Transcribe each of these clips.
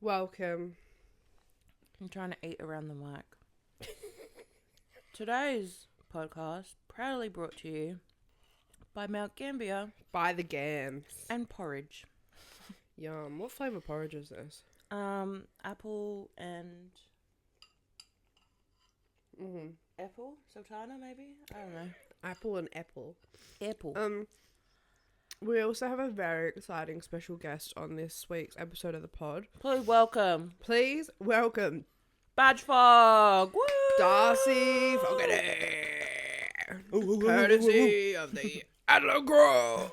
Welcome. I'm trying to eat around the mic. Today's podcast proudly brought to you by Mount Gambier By the Gams. and porridge. Yum. What flavour porridge is this? Apple and Mm-hmm. apple, sultana maybe. I don't know. Apple and apple. Apple. We also have a very exciting special guest on this week's episode of the pod. Please welcome Please welcome Badge Fog. Woo! Darcy Fogarty. Courtesy of the inaugural.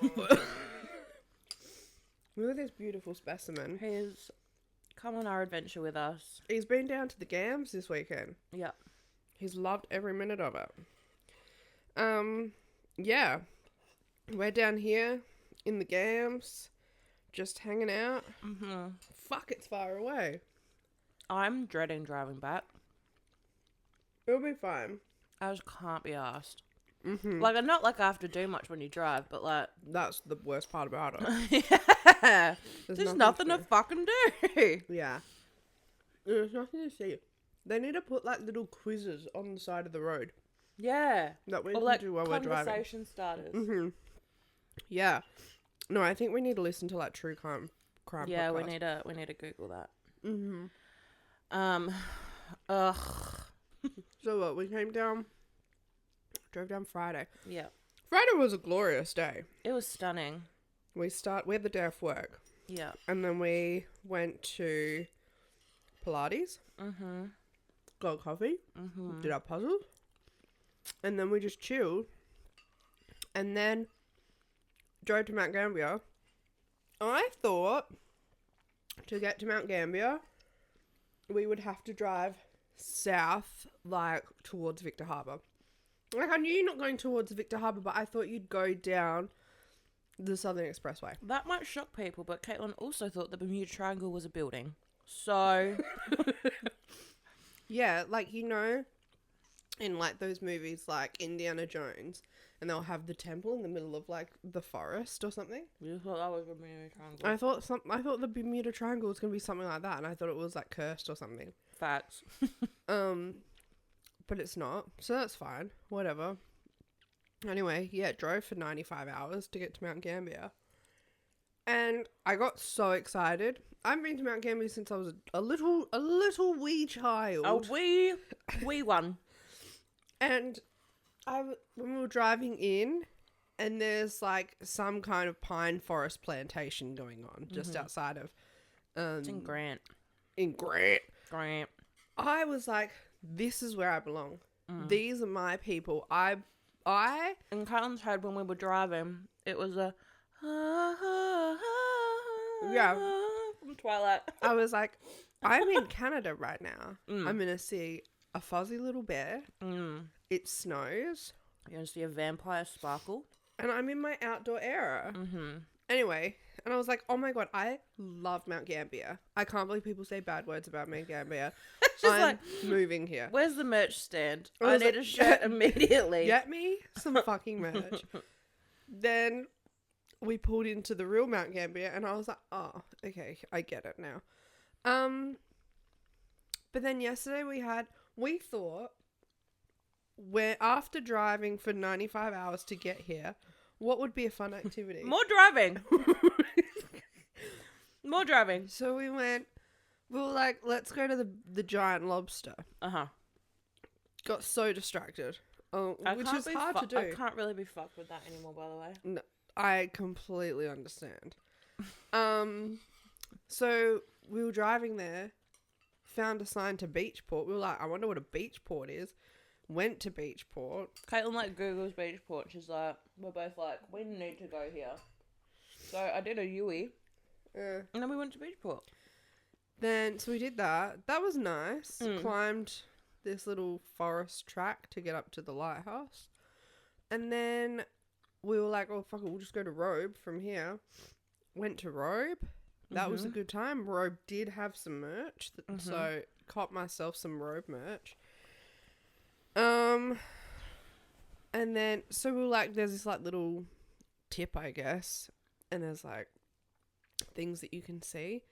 Look at this beautiful specimen. He's come on our adventure with us. He's been down to the Gams this weekend. Yeah. He's loved every minute of it. Yeah. We're down here in the Gams, just hanging out. Mm-hmm. Fuck, it's far away. I'm dreading driving back. It'll be fine. I just can't be asked. Mm-hmm. Like, not like I have to do much when you drive, but like... That's the worst part about it. Yeah. There's nothing to fucking do. Yeah. There's nothing to see. They need to put like little quizzes on the side of the road Yeah. that we Or can like do while we're driving. conversation starters. Mm-hmm. Yeah. No, I think we need to listen to like true crime Yeah, podcasts. we need to Google that. Mm-hmm. Ugh. So what? We drove down Friday. Yeah. Friday was a glorious day. It was stunning. We had the day off work, Yeah. and then we went to Pilates, Mm-hmm. got coffee, Mm-hmm. did our puzzles, and then we just chilled, and then drove to Mount Gambier. I thought to get to Mount Gambier, we would have to drive south, like towards Victor Harbour. Like, I knew you're not going towards Victor Harbour, but I thought you'd go down the Southern Expressway. That might shock people, but Caitlin also thought the Bermuda Triangle was a building. So... Yeah, like, you know, in like those movies like Indiana Jones, and they'll have the temple in the middle of like the forest or something. You thought that was a Bermuda Triangle? I thought the Bermuda Triangle was gonna be something like that, and I thought it was like cursed or something. Facts. But it's not, so that's fine. Whatever. Anyway, yeah, drove for 95 hours to get to Mount Gambier, and I got so excited. I've been to Mount Gambier since I was a little wee child. A wee one. And when we were driving in, and there's like some kind of pine forest plantation going on just outside of It's in Grant. Grant. I was like, this is where I belong. These are my people. I In Carlton's head, when we were driving, it was a... Yeah. From Twilight. I was like, I'm in Canada right now. I'm gonna see a fuzzy little bear. It snows. You're going to see a vampire sparkle. And I'm in my outdoor era. Anyway, and I was like, oh my god, I love Mount Gambier. I can't believe people say bad words about Mount Gambier. Just I'm like, moving here. where's the merch stand? I I was need like, a shirt immediately. Get me some fucking merch. Then we pulled into the real Mount Gambier, and I was like, oh, okay, I get it now. But then yesterday we thought, after driving for 95 hours to get here, what would be a fun activity? More driving. More driving. So we were like, let's go to the Giant Lobster. Uh-huh. Got so distracted. Which is hard to do. I can't really be fucked with that anymore, by the way. No, I completely understand. So we were driving there, found a sign to Beachport. We were like, I wonder what a Beachport is. Went to Beachport. Caitlin like Google's Beachport. She's like, we're both like, we need to go here. So I did a Yui. And then we went to Beachport. So we did that. That was nice. Climbed this little forest track to get up to the lighthouse. And then we were like, oh, fuck it, we'll just go to Robe from here. Went to Robe. That was a good time. Robe did have some merch. So caught myself some Robe merch. And then, so we were like, there's this like little tip, I guess. And there's like things that you can see.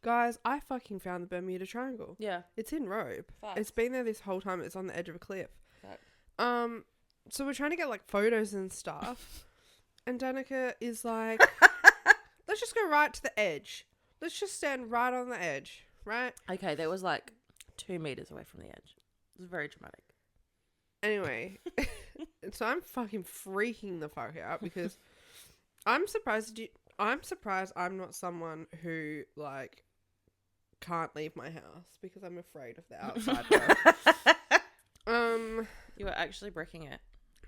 Guys, I fucking found the Bermuda Triangle. Yeah. It's in Robe. Facts. It's been there this whole time. It's on the edge of a cliff. Facts. So we're trying to get like photos and stuff. And Danika is like, let's just go right to the edge. Let's just stand right on the edge, right? Okay, that was like 2 meters away from the edge. It was very dramatic. Anyway, so I'm fucking freaking the fuck out because I'm surprised I'm not someone who like can't leave my house because I'm afraid of the outside world. You were actually bricking it.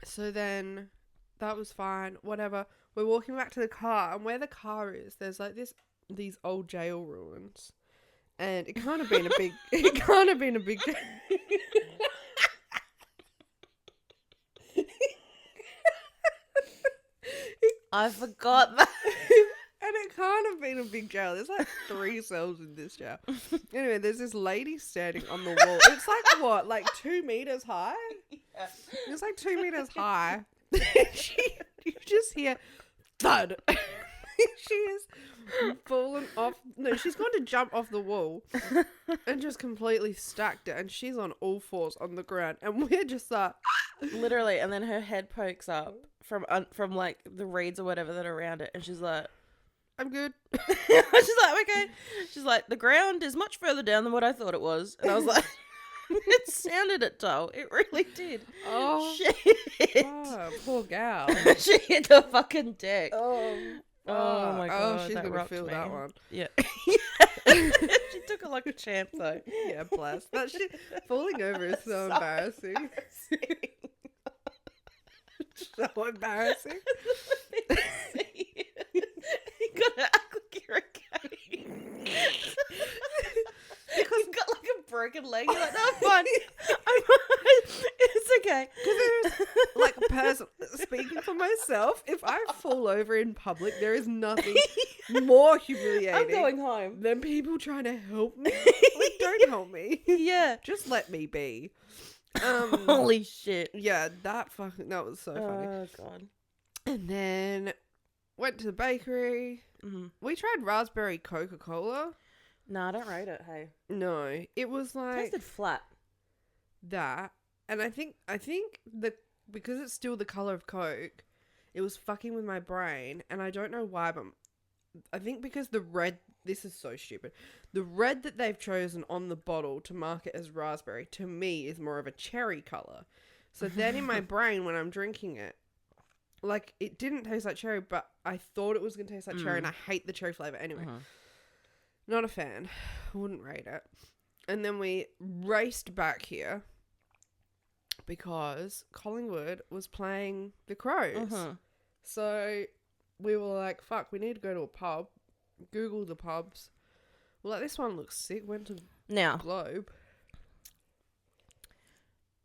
So then that was fine. Whatever. We're walking back to the car, and where the car is, there's like these old jail ruins, and it can't have been a big. It can't have been a big. I forgot that. And it can't have been a big jail. There's like 3 cells in this jail. Anyway, there's this lady standing on the wall. It's like what? Like 2 meters high? Yeah. It's like 2 meters high. You just hear thud. She is fallen off. No, she's going to jump off the wall and just completely stacked it. And she's on all fours on the ground. And we're just like... Literally. And then her head pokes up from like the reeds or whatever that are around it. And she's like... I'm good. She's like, okay. She's like, the ground is much further down than what I thought it was. And I was like, it sounded it, Toll. It really did. Oh, shit. Oh, poor gal. She hit the fucking deck. Oh my god. she's that gonna rocked feel me. that one. Yeah. She took it like a champ though. Yeah, bless. That shit falling over is so embarrassing. So embarrassing. You gotta act like you're okay. Because you've got like a broken leg. You're like, no, I'm fine. I'm fine. It's okay. Because there's like a person speaking for myself. If I fall over in public, there is nothing more humiliating. I'm going home. Than people trying to help me. Like, don't help me. Yeah. Just let me be. Holy shit. Yeah, that was so funny. Oh god. And then went to the bakery. Mm-hmm. We tried raspberry Coca-Cola. No, I don't rate it. Hey, No, it was like tasted flat. that, and I think because it's still the color of Coke, it was fucking with my brain, and I don't know why, but I think because the red. This is so stupid. The red that they've chosen on the bottle to market as raspberry to me is more of a cherry color. So then in my brain when I'm drinking it, like it didn't taste like cherry, but I thought it was gonna taste like cherry, and I hate the cherry flavor anyway. Not a fan. Wouldn't rate it. And then we raced back here because Collingwood was playing the Crows. So we were like, fuck, we need to go to a pub. Google the pubs. Well, like, this one looks sick. Went to Now, Globe.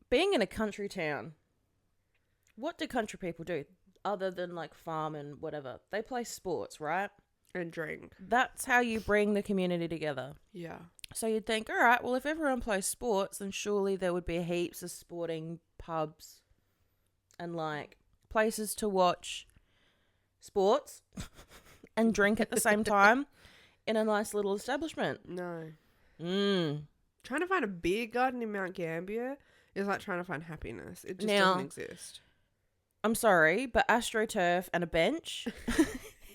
being in a country town, what do country people do other than like farm and whatever? They play sports, right? And drink. That's how you bring the community together. Yeah. So you'd think, all right, well, if everyone plays sports, then surely there would be heaps of sporting pubs and like places to watch sports and drink at the same time in a nice little establishment. No. Trying to find a beer garden in Mount Gambier is like trying to find happiness. It just Now, doesn't exist. I'm sorry, but AstroTurf and a bench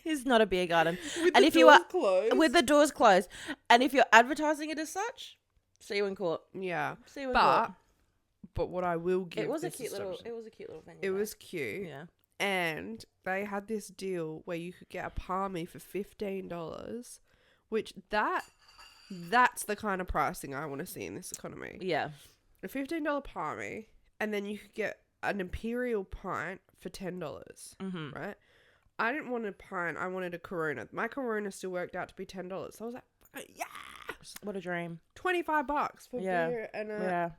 is not a beer garden. With and the if you are closed. with the doors closed, and if you're advertising it as such, see you in court. Yeah. See you in court. But what I will give It was a this cute little. establishment- It was a cute little thing. It was cute. Yeah. And they had this deal where you could get a palmy for $15, which that's the kind of pricing I want to see in this economy. Yeah. A $15 palmy, and then you could get an imperial pint for $10, right? I didn't want a pint. I wanted a Corona. My Corona still worked out to be $10. So I was like, yeah. What a dream. $25 for beer and a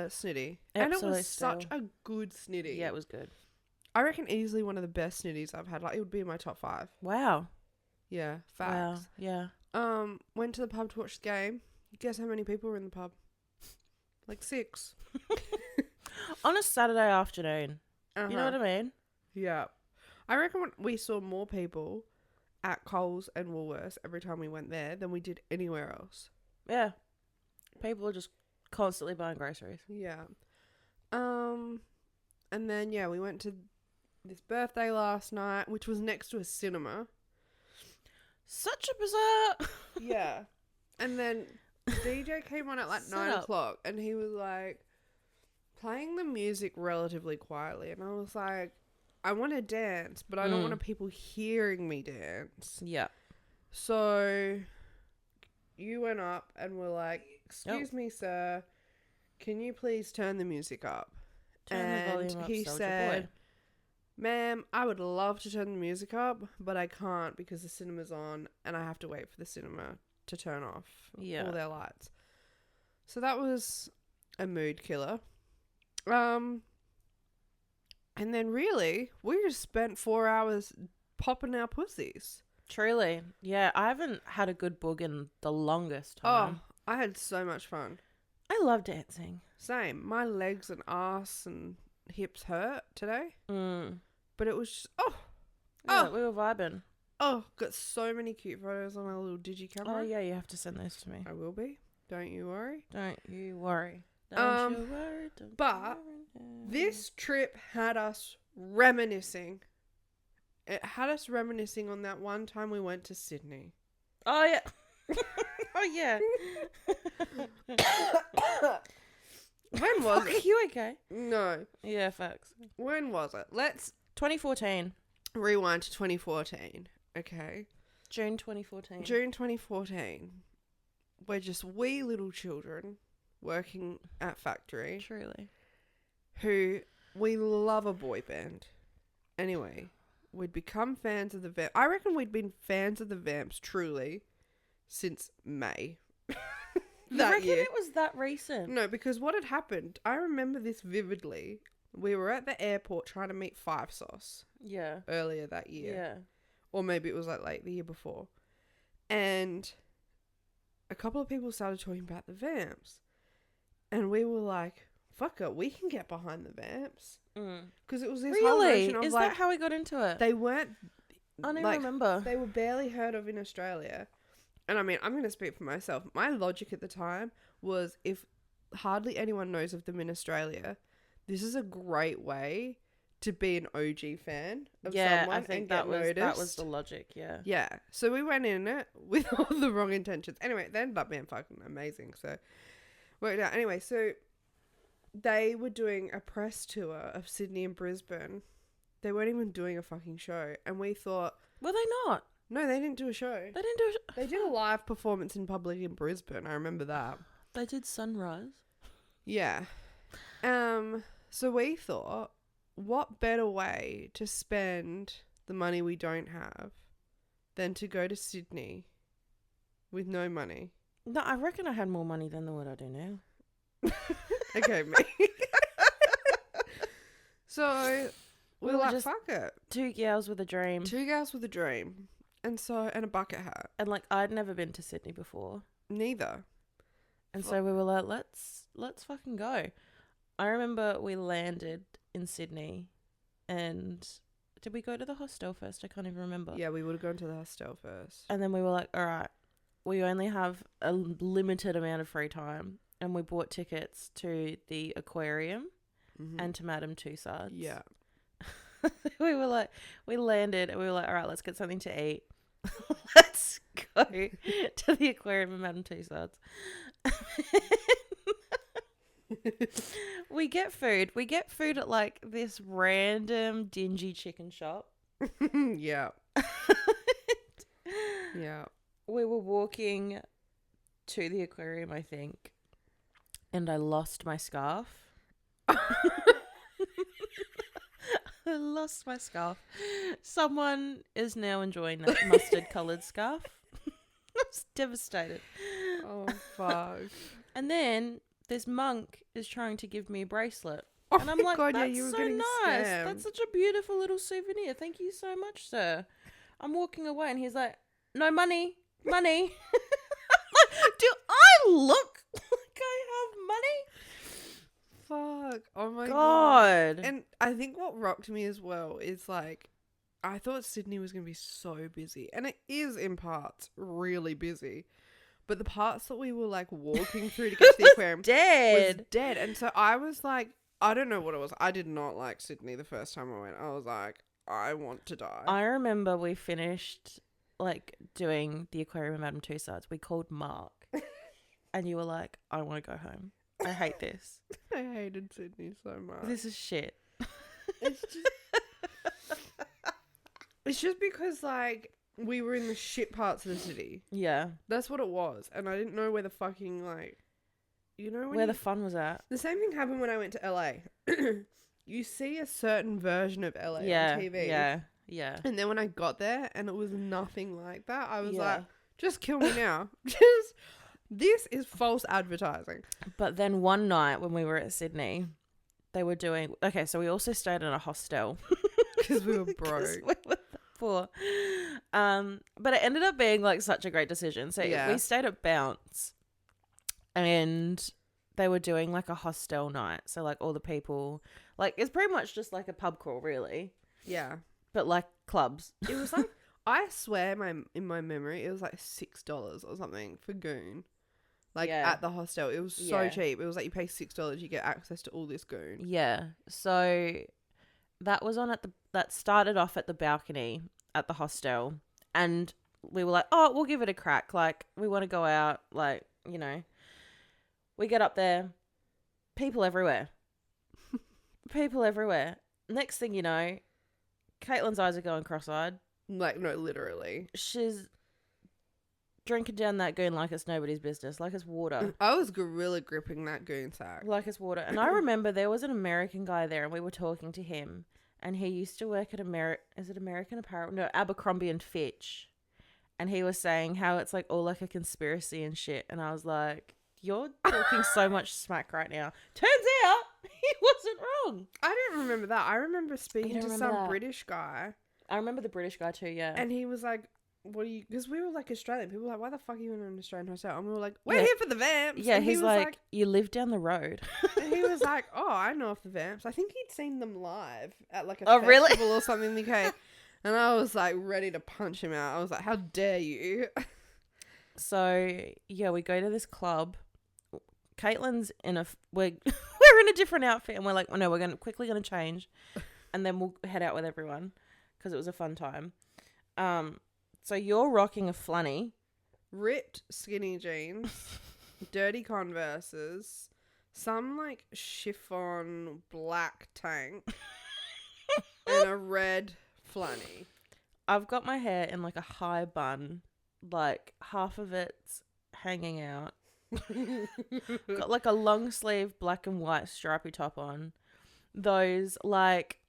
snitty. And it Absolute was such a good snitty. Yeah, it was good. I reckon easily one of the best snitties I've had. Like, it would be in my top 5. Wow. Yeah, facts. Wow. Yeah. Went to the pub to watch the game. Guess how many people were in the pub? Like 6. On a Saturday afternoon. You know what I mean? Yeah. I reckon we saw more people at Coles and Woolworths every time we went there than we did anywhere else. Yeah. People are just constantly buying groceries. Yeah. And then, yeah, we went to this birthday last night, which was next to a cinema. Such a bizarre... Yeah. And then DJ came on at like 9 o'clock and he was like playing the music relatively quietly. And I was like, I want to dance, but I don't want people hearing me dance. Yeah. So you went up and were like, excuse me, sir, can you please turn the music up? Turn the volume up, he soldier said, boy. ma'am, I would love to turn the music up, but I can't because the cinema's on and I have to wait for the cinema to turn off all their lights. So that was a mood killer. And then really, we just spent 4 hours popping our pussies. Truly. Yeah, I haven't had a good boog in the longest time. Oh, I had so much fun. I love dancing. Same. My legs and ass and hips hurt today. Mm. But it was just, Yeah, we were vibing. Oh, got so many cute photos on my little digi camera. Oh, yeah, you have to send those to me. I will be. Don't you worry. Don't you worry. Don't you worry. But this trip had us reminiscing. It had us reminiscing on that one time we went to Sydney. Oh, yeah. Oh, yeah. When was it? Are you okay? No. Yeah, facts. When was it? Let's 2014. rewind to 2014. Okay. June 2014. June 2014. We're just wee little children working at factory. Truly. Who we love a boy band. Anyway, we'd become fans of the Vamps. I reckon we'd been fans of the Vamps truly since May. You reckon it was that recent? No, because what had happened, I remember this vividly. We were at the airport trying to meet Five Sauce. Yeah. Earlier that year. Yeah. Or maybe it was like late the year before. And a couple of people started talking about the Vamps. And we were like, fuck it, we can get behind the Vamps. Because it was this whole notion of Is like, that how we got into it? they weren't... I don't even remember. They were barely heard of in Australia. And I mean, I'm going to speak for myself. My logic at the time was if hardly anyone knows of them in Australia, this is a great way to be an OG fan of someone I think and get noticed. that was the logic, yeah. Yeah. So we went in it with all the wrong intentions. Anyway, they ended up being fucking amazing. So worked out. Anyway, so they were doing a press tour of Sydney and Brisbane. They weren't even doing a fucking show. And we thought... Were they not? No, they didn't do a show. They didn't do a They did a live performance in public in Brisbane. I remember that. They did Sunrise. Yeah. So we thought, what better way to spend the money we don't have than to go to Sydney with no money? No, I reckon I had more money than what I do now. Okay, me. So we were like, just fuck it. 2 girls with a dream. 2 girls with a dream. And a bucket hat. And like, I'd never been to Sydney before. Neither. And so we were like, let's fucking go. I remember we landed in Sydney and did we go to the hostel first? I can't even remember. Yeah, we would have gone to the hostel first. And then we were like, all right, we only have a limited amount of free time. And we bought tickets to the aquarium and to Madame Tussauds. Yeah. We were like, we landed and we were like, all right, let's get something to eat. Let's go to the aquarium and Madame Tussauds. We get food. We get food at like this random dingy chicken shop. Yeah. Yeah. We were walking to the aquarium, I think, and I lost my scarf. I lost my scarf. Someone is now enjoying that mustard coloured scarf. I was devastated. Oh, fuck. And then this monk is trying to give me a bracelet. Oh and I'm my like, God, that's yeah, you were so getting nice. scammed. That's such a beautiful little souvenir. Thank you so much, sir. I'm walking away and he's like, no money. Money. Do I look like I have money? Fuck. Oh my God. And I think what rocked me as well is like, I thought Sydney was going to be so busy. And it is in parts really busy. But the parts that we were like walking through to get to the aquarium was dead. And so I was like, I don't know what it was. I did not like Sydney the first time I went. I was like, I want to die. I remember we finished like doing the aquarium at Madame Tussauds. We called Mark and you were like, I want to go home. I hate this. I hated Sydney so much. This is shit. It's just because like we were in the shit parts of the city. Yeah. That's what it was. And I didn't know where the fucking like, you know, where the fun was at. The same thing happened when I went to LA. You see a certain version of LA on TV. Yeah. Yeah. And then when I got there and it was nothing like that, I was like, just kill me now. This is false advertising. But then one night when we were at Sydney, they were doing, okay, so we also stayed in a hostel. Because we were broke. We were poor. But it ended up being like such a great decision. So we stayed at Bounce and they were doing like a hostel night. So like all the people, like it's pretty much just like a pub crawl really. Yeah. But like clubs. It was like, I swear in my memory, it was like $6 or something for goon. Like at the hostel. It was so cheap. It was like you pay $6, you get access to all this goon. Yeah. So that was on that started off at the balcony at the hostel. And we were like, oh, we'll give it a crack. Like we want to go out. Like, you know, we get up there. People everywhere. People everywhere. Next thing you know, Caitlin's eyes are going cross-eyed. Like, no, literally. She's drinking down that goon like it's nobody's business, like it's water. I was gorilla gripping that goon sack. Like it's water. And I remember there was an American guy there and we were talking to him and he used to work at American Apparel? No, Abercrombie and Fitch. And he was saying how it's like all like a conspiracy and shit. And I was like, you're talking so much smack right now. Turns out he wasn't wrong. I don't remember that. I remember speaking to some British guy. I remember the British guy too, yeah. And he was like, what are you, because we were like Australian. People were like, why the fuck are you in an Australian hostel? And we were like, we're here for the vamps. Yeah, and he's like, you live down the road. And he was like, oh, I know of the vamps. I think he'd seen them live at like a really? festival or something in the UK. And I was like ready to punch him out. I was like, how dare you? So, yeah, we go to this club. Caitlin's we're in a different outfit and we're like, oh no, we're quickly going to change and then we'll head out with everyone because it was a fun time. So you're rocking a flunny. Ripped skinny jeans, dirty Converses, some like chiffon black tank, and a red flunny. I've got my hair in like a high bun, like half of it's hanging out. Got like a long sleeve black and white stripy top on. Those like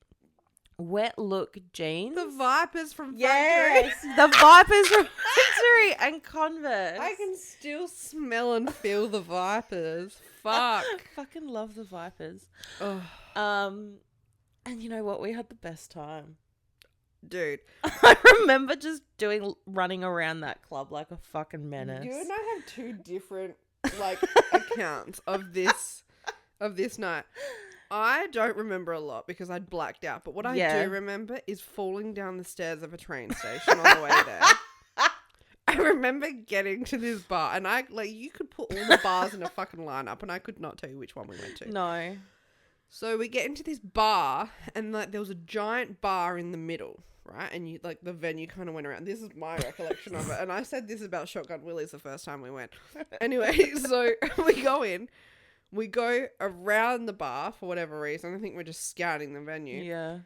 wet look jeans. The Vipers from Factory. Yes, the Vipers from Factory and Converse. I can still smell and feel the Vipers. Fuck. Fucking love the Vipers. Oh. And you know what? We had the best time. Dude. I remember just running around that club like a fucking menace. You and I have two different like accounts of this night. I don't remember a lot because I'd blacked out, but what I do remember is falling down the stairs of a train station on the way there. I remember getting to this bar and you could put all the bars in a fucking lineup and I could not tell you which one we went to. No. So we get into this bar and like there was a giant bar in the middle, right? And you like the venue kind of went around. This is my recollection of it. And I said this about Shotgun Willie's the first time we went. Anyway, so we go in. We go around the bar for whatever reason. I think we're just scouting the venue. Yeah.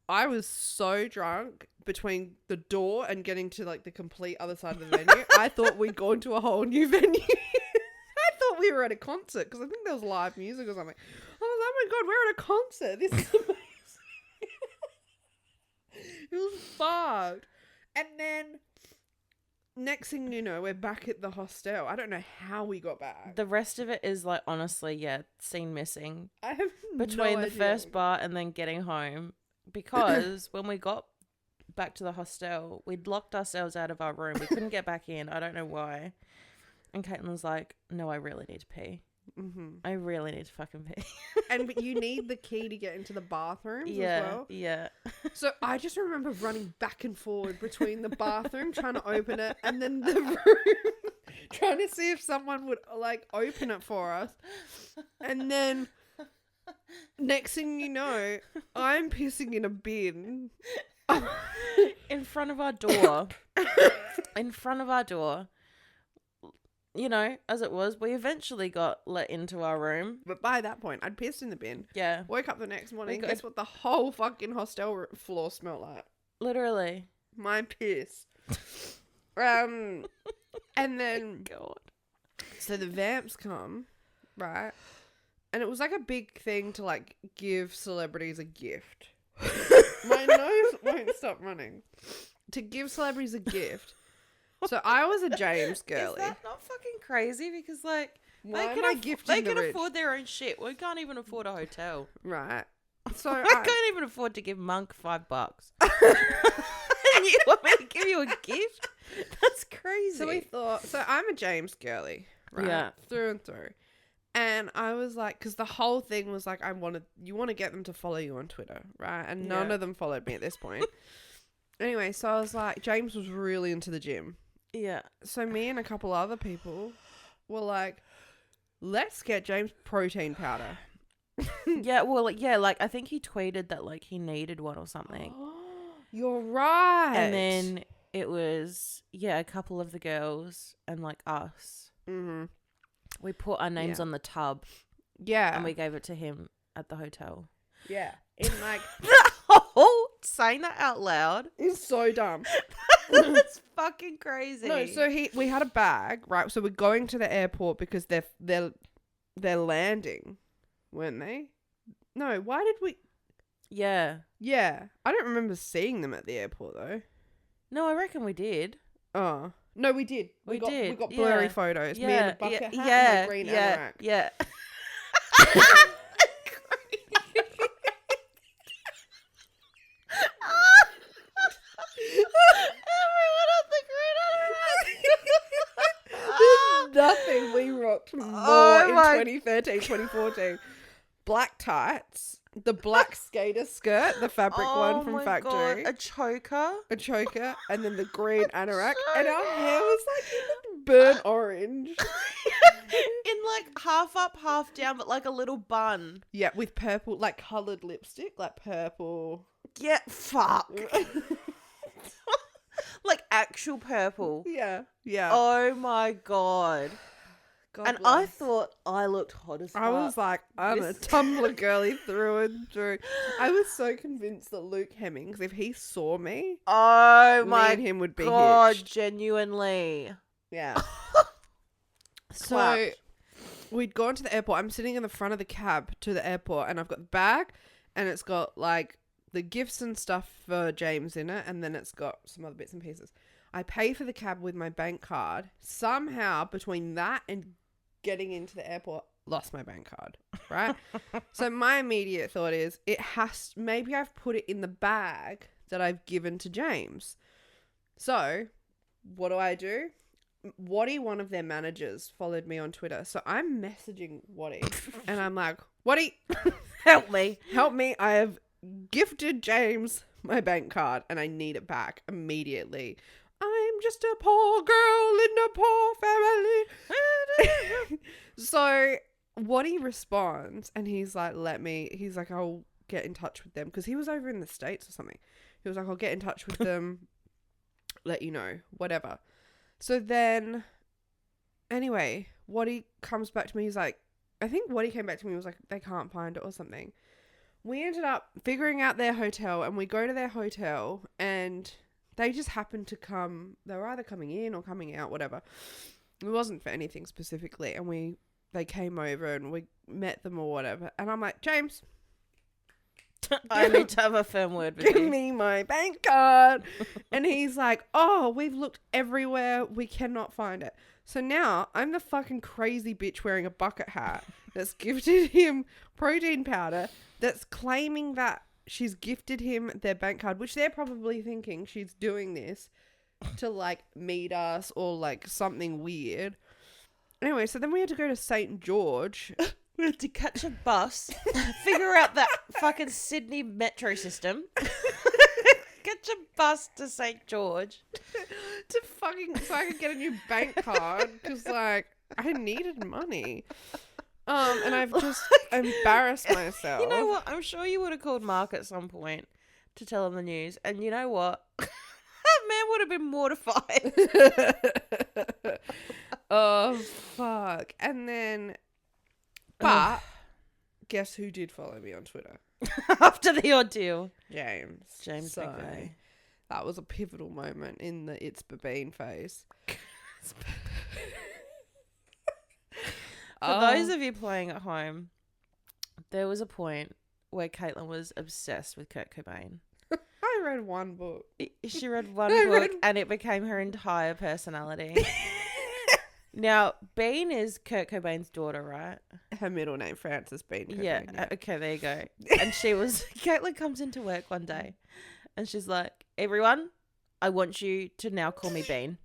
I was so drunk between the door and getting to like the complete other side of the venue. I thought we'd gone to a whole new venue. I thought we were at a concert because I think there was live music or something. I was like, oh my God, we're at a concert. This is amazing. It was fucked. And then next thing you know, we're back at the hostel. I don't know how we got back. The rest of it is like, honestly, scene missing. I have between the first bar and then getting home. Because when we got back to the hostel, we'd locked ourselves out of our room. We couldn't get back in. I don't know why. And Caitlin was like, no, I really need to pee. Mm-hmm. I really need to fucking pee. But you need the key to get into the bathrooms as Yeah, well. yeah. So I just remember running back and forward between the bathroom, trying to open it, and then the room, trying to see if someone would like open it for us. And then next thing you know, I'm pissing in a bin. In front of our door. In front of our door. You know, as it was, we eventually got let into our room. But by that point, I'd pissed in the bin. Yeah. Woke up the next morning. got- Guess what the whole fucking hostel floor smelled like? Literally. My piss. And then God. so the vamps come, right? And it was like a big thing to like give celebrities a gift. My nose won't stop running. To give celebrities a gift. So I was a James girly. Is that not fucking crazy? Because like Why they am can, I gifting they the can rich? afford their own shit. We can't even afford a hotel. Right. So I can't even afford to give Monk $5. And you want me to give you a gift? That's crazy. So we thought, so I'm a James girly, right? Yeah. Through and through. And I was like, because the whole thing was like, you want to get them to follow you on Twitter, right? And none Yeah. of them followed me at this point. Anyway, so I was like, James was really into the gym. Yeah. So me and a couple other people were like, let's get James protein powder. Yeah, well, like I think he tweeted that like he needed one or something. You're right. And then it was, a couple of the girls and like us. Mm-hmm. We put our names Yeah. on the tub Yeah. and we gave it to him at the hotel. Yeah. In like, Saying that out loud. it's so dumb. That's fucking crazy. No, so we had a bag, right? So we're going to the airport because they're landing, weren't they? No, why did we? Yeah. Yeah, I don't remember seeing them at the airport though. No, I reckon we did. Oh no, we did. We did, got blurry yeah. photos. Me Yeah, in a bucket hat, yeah, and my green anorak. yeah. There's nothing we rocked more Oh in my- 2013, 2014. Black tights, the black skater skirt, the fabric one from factory. God. A choker. A choker, and then the green anorak, so and our hair was like even burnt orange. In like half up, half down, but like a little bun. Yeah, with purple, like coloured lipstick, like purple. Yeah, fuck. Like actual purple. Yeah, yeah. Oh my God. God And I bless. thought I looked hot as fuck. I was like, I'm a Tumblr girly through and through. I was so convinced that Luke Hemmings, if he saw me, oh me my and him would be God, hitched. genuinely. Yeah. So Clapped. we'd gone to the airport. I'm sitting in the front of the cab to the airport, and I've got the bag, and it's got like the gifts and stuff for James in it, and then it's got some other bits and pieces. I pay for the cab with my bank card. Somehow, between that and getting into the airport, lost my bank card, right? So my immediate thought is, maybe I've put it in the bag that I've given to James. So what do? Waddy, one of their managers, followed me on Twitter. So I'm messaging Waddy and I'm like, Waddy, Help me. help me. I have gifted James my bank card and I need it back immediately. I'm just a poor girl in a poor family. So Waddy responds and he's like, I'll get in touch with them. Because he was over in the States or something. He was like, I'll get in touch with them, let you know, whatever. So then, anyway, Waddy comes back to me. He's like, I think Waddy came back to me and was like, they can't find it or something. We ended up figuring out their hotel and we go to their hotel and they just happened to come. They were either coming in or coming out, whatever. It wasn't for anything specifically. And they came over and we met them or whatever. And I'm like, James, I need to have a firm word with give you. me my bank card. And he's like, oh, we've looked everywhere. We cannot find it. So now I'm the fucking crazy bitch wearing a bucket hat that's gifted him protein powder, that's claiming that she's gifted him their bank card, which they're probably thinking she's doing this to like meet us or like something weird. Anyway, so then we had to go to St. George. We had to catch a bus, figure out that fucking Sydney metro system, catch a bus to St. George. to fucking so I could get a new bank card because like I needed money. And I've just embarrassed myself. You know what? I'm sure you would have called Mark at some point to tell him the news, and you know what? That man would have been mortified. Oh fuck! And then, but guess who did follow me on Twitter? After the ordeal, James. So, McVeigh. that was a pivotal moment in the It's Babine phase. For those of you playing at home, there was a point where Caitlin was obsessed with Kurt Cobain. I read one book. She read one book and it became her entire personality. Now, Bean is Kurt Cobain's daughter, right? Her middle name, Frances Bean. Cobain, Yeah. Okay, there you go. And Caitlin comes into work one day and she's like, everyone, I want you to now call me Bean.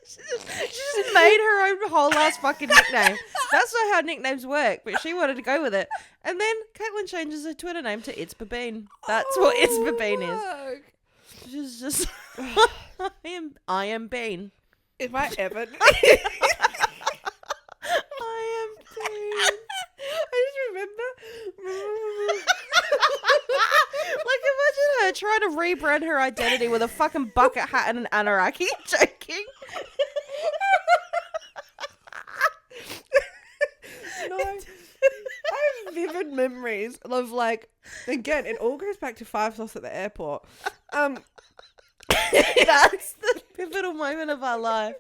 She just made her own whole ass fucking nickname. That's not how nicknames work, but she wanted to go with it. And then Caitlin changes her Twitter name to It's Babine. That's what It's Babine is. She's just, I am Bean. If I ever... I am Bean. I just remember... Like, imagine her trying to rebrand her identity with a fucking bucket hat and an anaraki. Joking. No, I have vivid memories of like, again, it all goes back to 5 Sauce at the airport. That's the pivotal moment of our life.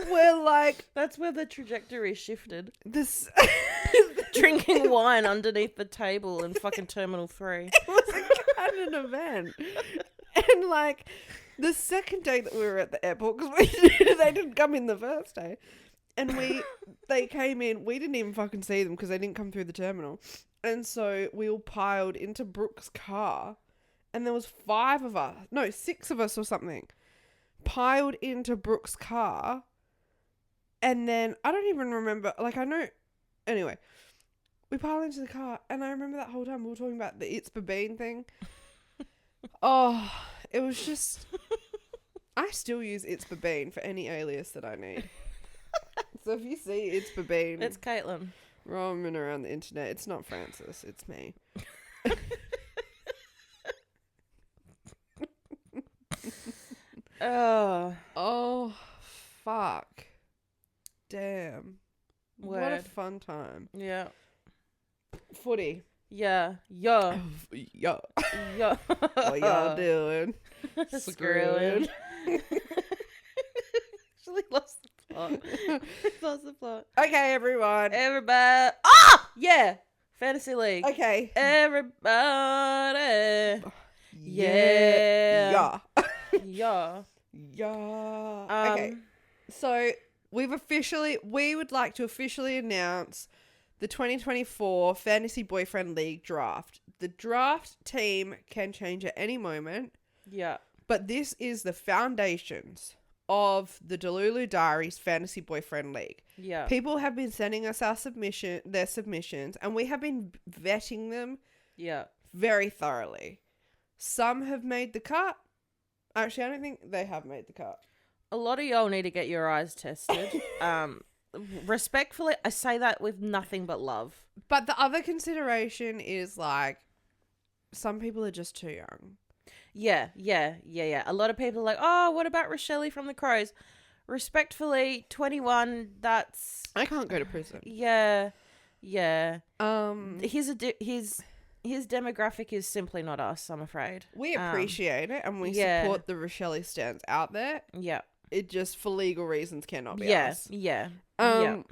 Where like, That's where the trajectory shifted. this... Drinking wine underneath the table in fucking Terminal 3. It was at an event. And like, the second day that we were at the airport, because they didn't come in the first day. And they came in, we didn't even fucking see them because they didn't come through the terminal. And so we all piled into Brooke's car. And there was 6 of us or something. Piled into Brooke's car. And then, I don't even remember, like I know, anyway. We piled into the car. And I remember that whole time we were talking about the It's Babine thing. Oh, it was just, I still use It's Babine for any alias that I need. So if you see It's Babine, It's Caitlin. roaming around the internet, it's not Francis, it's me. Oh, fuck. Damn. What a Word. fun time. Yeah. Footy. Yeah. Yeah. Yo. Yeah. What y'all doing? Screwing. Actually lost the plot. Lost the plot. Okay, everyone. Everybody. Yeah. Fantasy League. Okay. Everybody. Yeah. Yeah. Yeah. Okay. So we would like to officially announce the 2024 Fantasy Boyfriend League draft. The draft team can change at any moment, Yeah. but this is the foundations of the Delulu Diaries Fantasy Boyfriend League. Yeah. People have been sending us their submissions, and we have been vetting them Yeah. very thoroughly. Some have made the cut. Actually, I don't think they have made the cut. A lot of y'all need to get your eyes tested. Respectfully, I say that with nothing but love. But the other consideration is like, some people are just too young. Yeah. A lot of people are like, oh, what about Rochelle from the Crows? Respectfully, 21, that's... I can't go to prison. Yeah. His demographic is simply not us, I'm afraid. We appreciate it, and we yeah. support the Rochelle stands out there. Yeah. It just, for legal reasons, cannot be us. Yeah. No,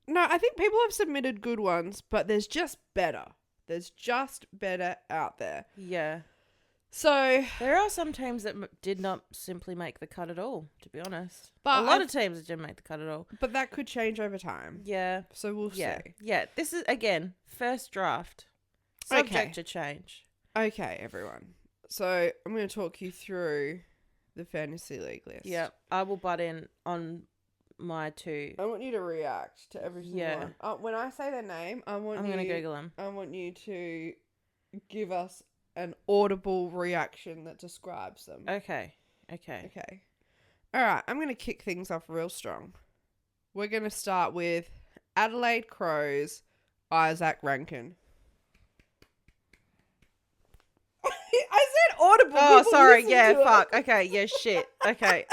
I think people have submitted good ones, but there's just better. There's just better out there. Yeah. So there are some teams that did not simply make the cut at all, to be honest. But a lot of teams that didn't make the cut at all. But that could change over time. Yeah. So we'll see. Yeah. This is, again, first draft. Subject to change. Okay, everyone. So I'm going to talk you through the fantasy league list. Yeah, I will butt in on my two. I want you to react to every single Yeah. one. When I say their name, I'm going to Google them. I want you to give us an audible reaction that describes them. Okay. All right, I'm going to kick things off real strong. We're going to start with Adelaide Crows, Isaac Rankin. I said audible. Oh, People sorry. listen Yeah, to it. fuck. Okay, yeah, shit. Okay.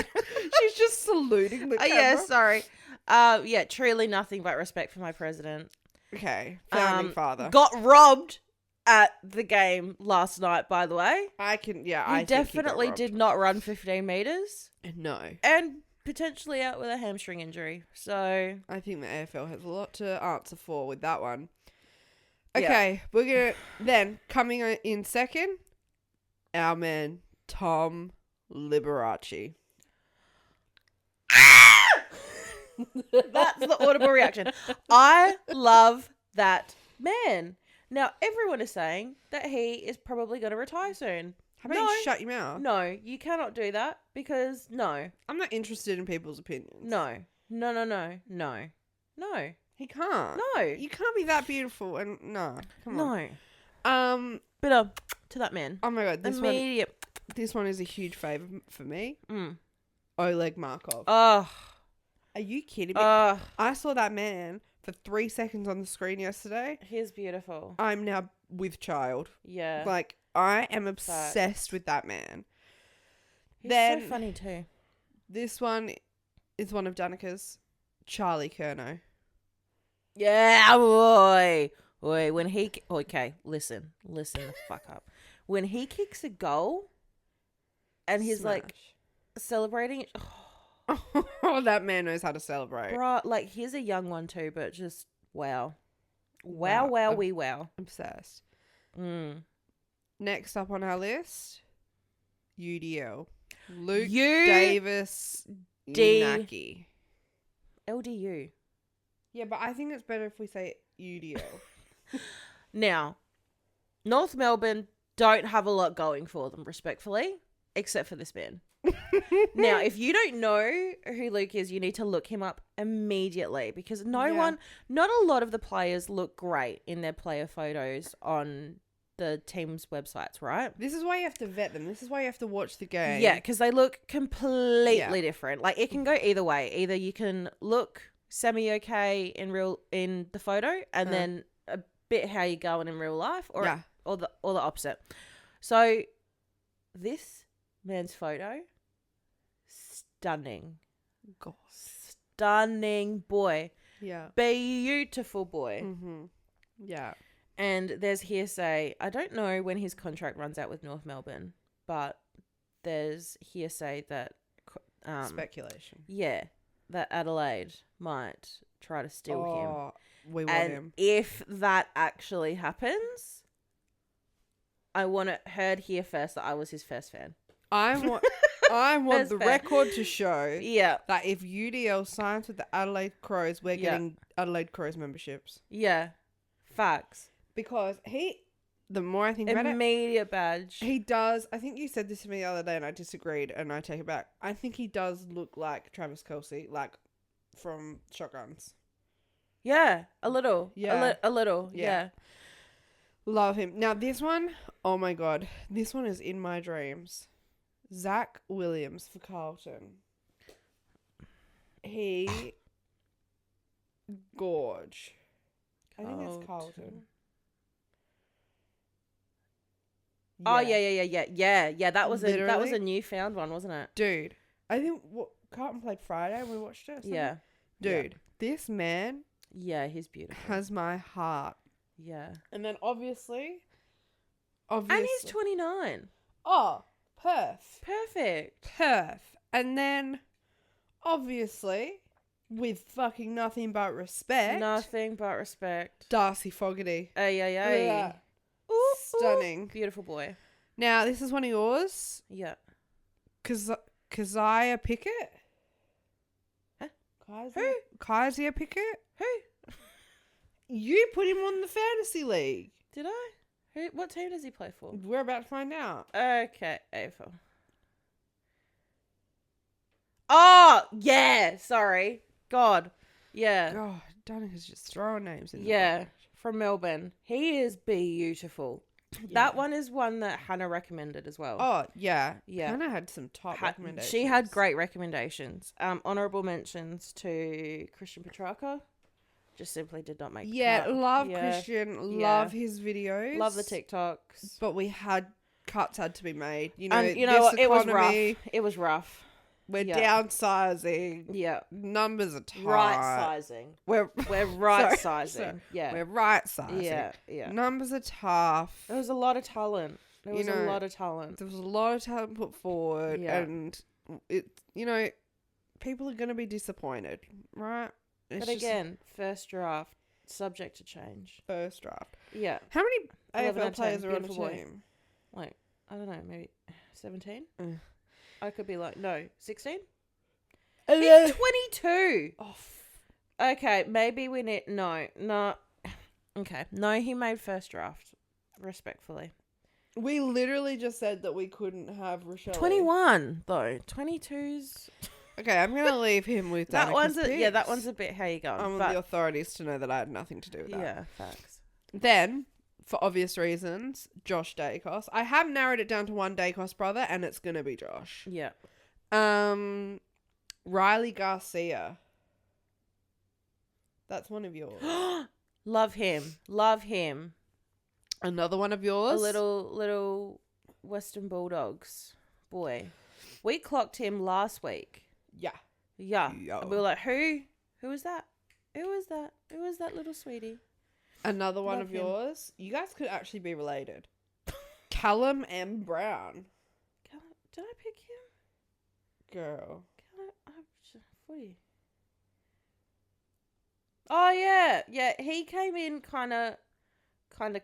She's just saluting the camera. Yeah, sorry. Yeah, truly nothing but respect for my president. Okay, founding father. Got robbed at the game last night, by the way. I He think definitely he got did not run 15 meters. robbed. No. And potentially out with a hamstring injury. So I think the AFL has a lot to answer for with that one. Okay, we're going to... Then, coming in second, our man, Tom Liberace. that's the audible reaction. I love that man. Now, everyone is saying that he is probably going to retire soon. How about you shut your mouth? No, you cannot do that because no. I'm not interested in people's opinions. No. He can't. No. You can't be that beautiful and... No. Come on. No. But to that man. Oh my God. Immediate. This one is a huge favour for me. Mm. Oleg Markov. Oh. Are you kidding me? Oh. I saw that man for 3 seconds on the screen yesterday. He's beautiful. I'm now with child. Yeah. Like, I am obsessed with that man. He's then, so funny too. This one is one of Danika's. Charlie Curnow. Yeah, boy. Boy, when he... Okay, listen the fuck up. When he kicks a goal and he's like celebrating... Oh, that man knows how to celebrate. Bruh, like he's a young one too, but just wow. Wow. Obsessed. Mm. Next up on our list, UDL. Luke Davis Inaki. LDU. Yeah, but I think it's better if we say UDL. Now, North Melbourne don't have a lot going for them, respectfully, except for this man. Now, if you don't know who Luke is, you need to look him up immediately because not a lot of the players look great in their player photos on the team's websites, right? This is why you have to vet them. This is why you have to watch the game. Yeah, because they look completely different. Like it can go either way. Either you can look semi-okay in the photo and then a bit how you're going in real life or the opposite. So this man's photo, stunning. God. Stunning boy. Yeah. Beautiful boy. Mm-hmm. Yeah. And there's hearsay. I don't know when his contract runs out with North Melbourne, but there's hearsay that... speculation. Yeah. That Adelaide might try to steal him. We want him. If that actually happens, I want it heard here first that I was his first fan. I want the record to show that if UDL signs with the Adelaide Crows, we're getting Adelaide Crows memberships. Yeah. Facts. Because the more I think about it, immediate badge. He does. I think you said this to me the other day and I disagreed and I take it back. I think he does look like Travis Kelce, like from Shotguns. Yeah, a little. Yeah. A little. Yeah. Love him. Now this one, oh my God. This one is in my dreams. Zach Williams for Carlton. He... Gorge. I think that's Carlton. Yeah. Oh yeah. That was a newfound one, wasn't it? Dude, I think Carlton played Friday and we watched it. Yeah. Dude, this man. Yeah, he's beautiful. Has my heart. Yeah. And then obviously. And he's 29. Oh, Perfect. And then, obviously, with fucking nothing but respect. Darcy Fogarty. Ay. Ooh, stunning. Beautiful boy. Now, this is one of yours. Yeah. Keziah Pickett? Huh? Who? Keziah Pickett? Who? You put him on the fantasy league. Did I? What team does he play for? We're about to find out. Okay, AFL. Oh, yeah. Sorry. God. Yeah. God, Danika's just throwing names in. Yeah. From Melbourne. He is beautiful. That one is one that Hannah recommended as well. Oh, yeah. Yeah. Hannah had some top recommendations. She had great recommendations. Honourable mentions to Christian Petrarca. Just simply did not make the cut. Love Christian. Love his videos. Love the TikToks. But cuts had to be made. You know, And you know what? It was rough. It was rough. We're downsizing. Yeah. Numbers are tight. Right sizing. We're right sizing. Sorry. Yeah. We're right sizing. Yeah. Yeah. Numbers are tough. There was a lot of talent. There was a lot of talent. There was a lot of talent put forward. Yeah. And people are going to be disappointed, right? But again, first draft, subject to change. First draft. Yeah. How many 11 AFL out of 10, players are on a beautiful boy. team? Like, I don't know, maybe 17? Mm. I could be like, no, 16? And He's 22. Oh, Okay, maybe we need... No. Okay. No, he made first draft. Respectfully. we literally just said that we couldn't have Rochelle. 21, though. 22's... Okay, I'm going to leave him with that Danika's one's picks. that one's a bit, how you going? I want the authorities to know that I had nothing to do with that. Yeah, facts. Then, for obvious reasons, Josh Dacos. I have narrowed it down to one Dacos brother, and it's going to be Josh. Yeah. Riley Garcia. That's one of yours. Love him. Another one of A yours? little Western Bulldogs boy. We clocked him last week. Yeah. Yeah. Yo. And we were like, who? Who was that? Who was that? Who was that little sweetie? Another one Love of him. yours. You guys could actually be related. Callum M. Brown. Did I pick him? Girl. Footy. Oh yeah, yeah. He came in kind of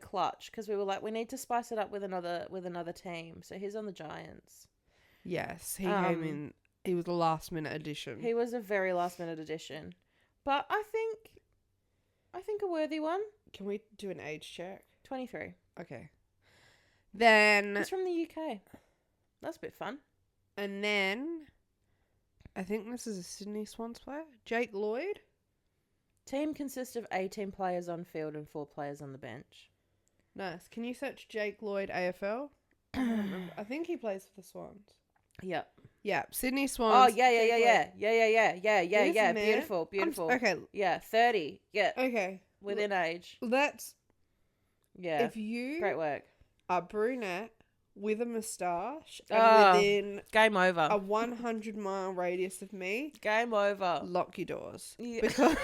clutch because we were like, we need to spice it up with another team. So he's on the Giants. Yes, he came in. He was a last minute addition. He was a very last minute addition, but I think a worthy one. Can we do an age check? 23. Okay. Then He's from the UK. That's a bit fun. And then I think this is a Sydney Swans player. Jake Lloyd. Team consists of 18 players on field and 4 players on the bench. Nice. Can you search Jake Lloyd AFL? I don't remember. I think he plays for the Swans. Yep. Yeah, Sydney Swans. Oh, yeah. Isn't it? Beautiful. Okay. Yeah, 30. Yeah. Okay. Within age. Let's. Yeah. If you Great work. are brunette with a moustache and within Game over. a 100-mile radius of me, Game over. lock your doors. Yeah. Because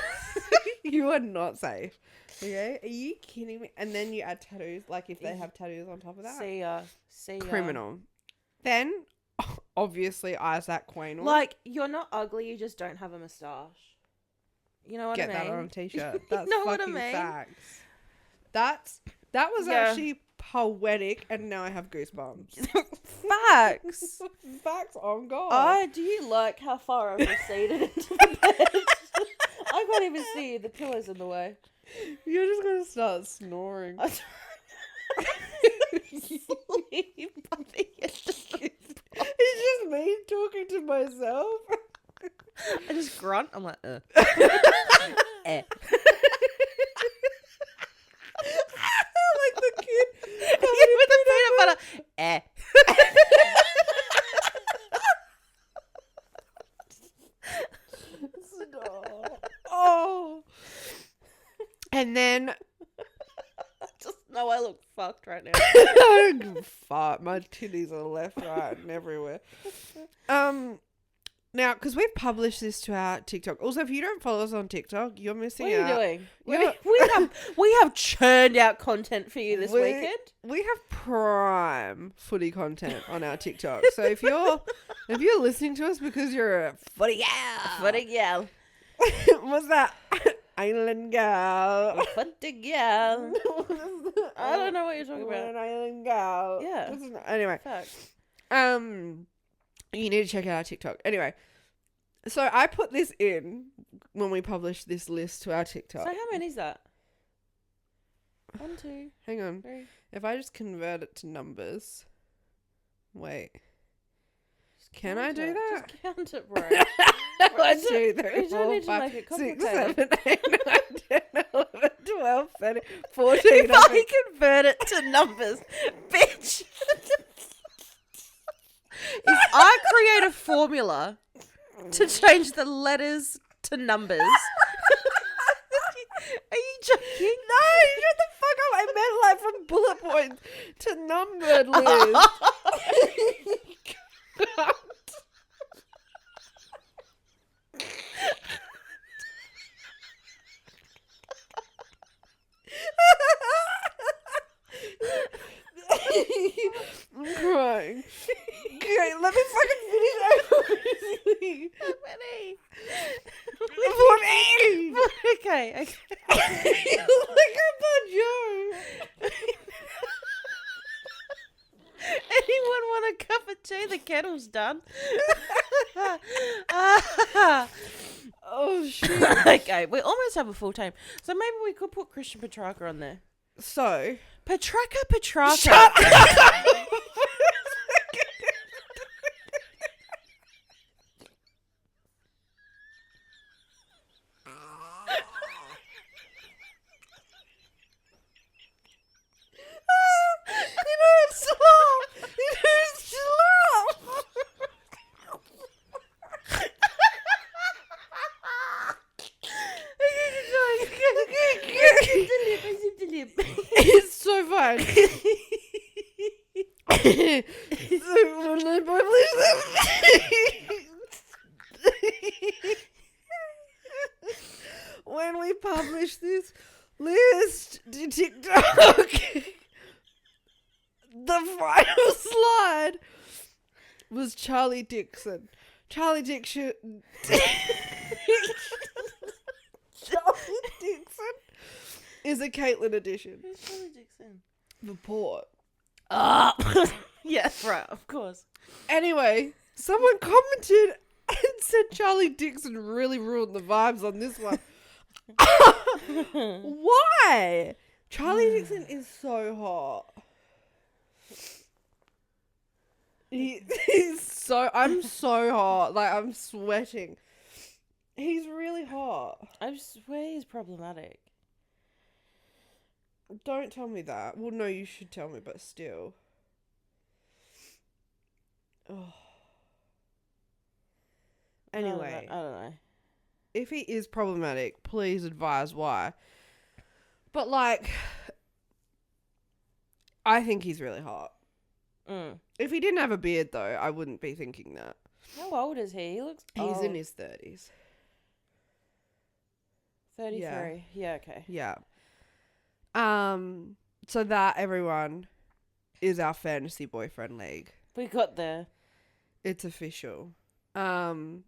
you are not safe. Okay? Are you kidding me? And then you add tattoos, like if they have tattoos on top of that. See ya. Criminal. Then, obviously, Isaac Quaynor. Like, you're not ugly, you just don't have a moustache. You know what I Get mean? that on a t-shirt. That's know what I fucking mean? facts. That was actually poetic, and now I have goosebumps. Facts. Facts on God. Do you like how far I've receded into the bed? I can't even see you. The pillow's in the way. You're just going to start snoring. It's just me talking to myself. I just grunt. I'm like, eh. Like the kid. With the peanut butter. Eh. Oh. And then Just know I look fucked right now. I don't give a fuck. My titties are left, right, and everywhere. Now, because we've published this to our TikTok. Also, if you don't follow us on TikTok, you're missing What are out. you doing? You're- We have churned out content for you this weekend. We have prime footy content on our TikTok. So if you're listening to us because you're a footy gal, Footy gal. what's that? Island gal. Footy gal. I don't know what you're talking What about. an island gal. Yeah. Anyway, Facts. you need to check out our TikTok. Anyway, so I put this in when we published this list to our TikTok. So how many is that? 1, 2, Hang on. 3. If I just convert it to numbers. Wait. Just Can I do that? Just count it, bro. 1, 2, 3, We don't 4, need to 5, make it 6, complicated. 7, 8, 9, 10, 11, 12, 13, 14. If I convert it to numbers, bitch. If I create a formula to change the letters to numbers, are you joking? No, shut the fuck up. I meant like from bullet points to numbered list. I'm crying. Okay, let me fucking finish everything. How many? 14. Okay. You look like a Joe. Anyone want a cup of tea? The kettle's done. Oh shit. Okay, we almost have a full time. So maybe we could put Christian Petrarca on there. So, Petrarca. shut up. You know it's slow. You know it's slow. It's so fun. When we publish this list to TikTok, the final slide was Charlie Dixon. Charlie Dixon. Charlie Dixon is a Caitlin edition. Who's Charlie Dixon? The port. Yeah, right, of course. Anyway, someone commented and said Charlie Dixon really ruined the vibes on this one. Why? Charlie Dixon is so hot. He's so... I'm so hot. Like, I'm sweating. He's really hot. I swear he's problematic. Don't tell me that. Well, no, you should tell me, but still. Oh. Anyway. I don't know. If he is problematic, please advise why. But, like, I think he's really hot. If he didn't have a beard, though, I wouldn't be thinking that. How old is he? He looks He's old. in his 30s. 33. Yeah, okay. Yeah. So that, everyone, is our fantasy boyfriend league. We got there. It's official. Don't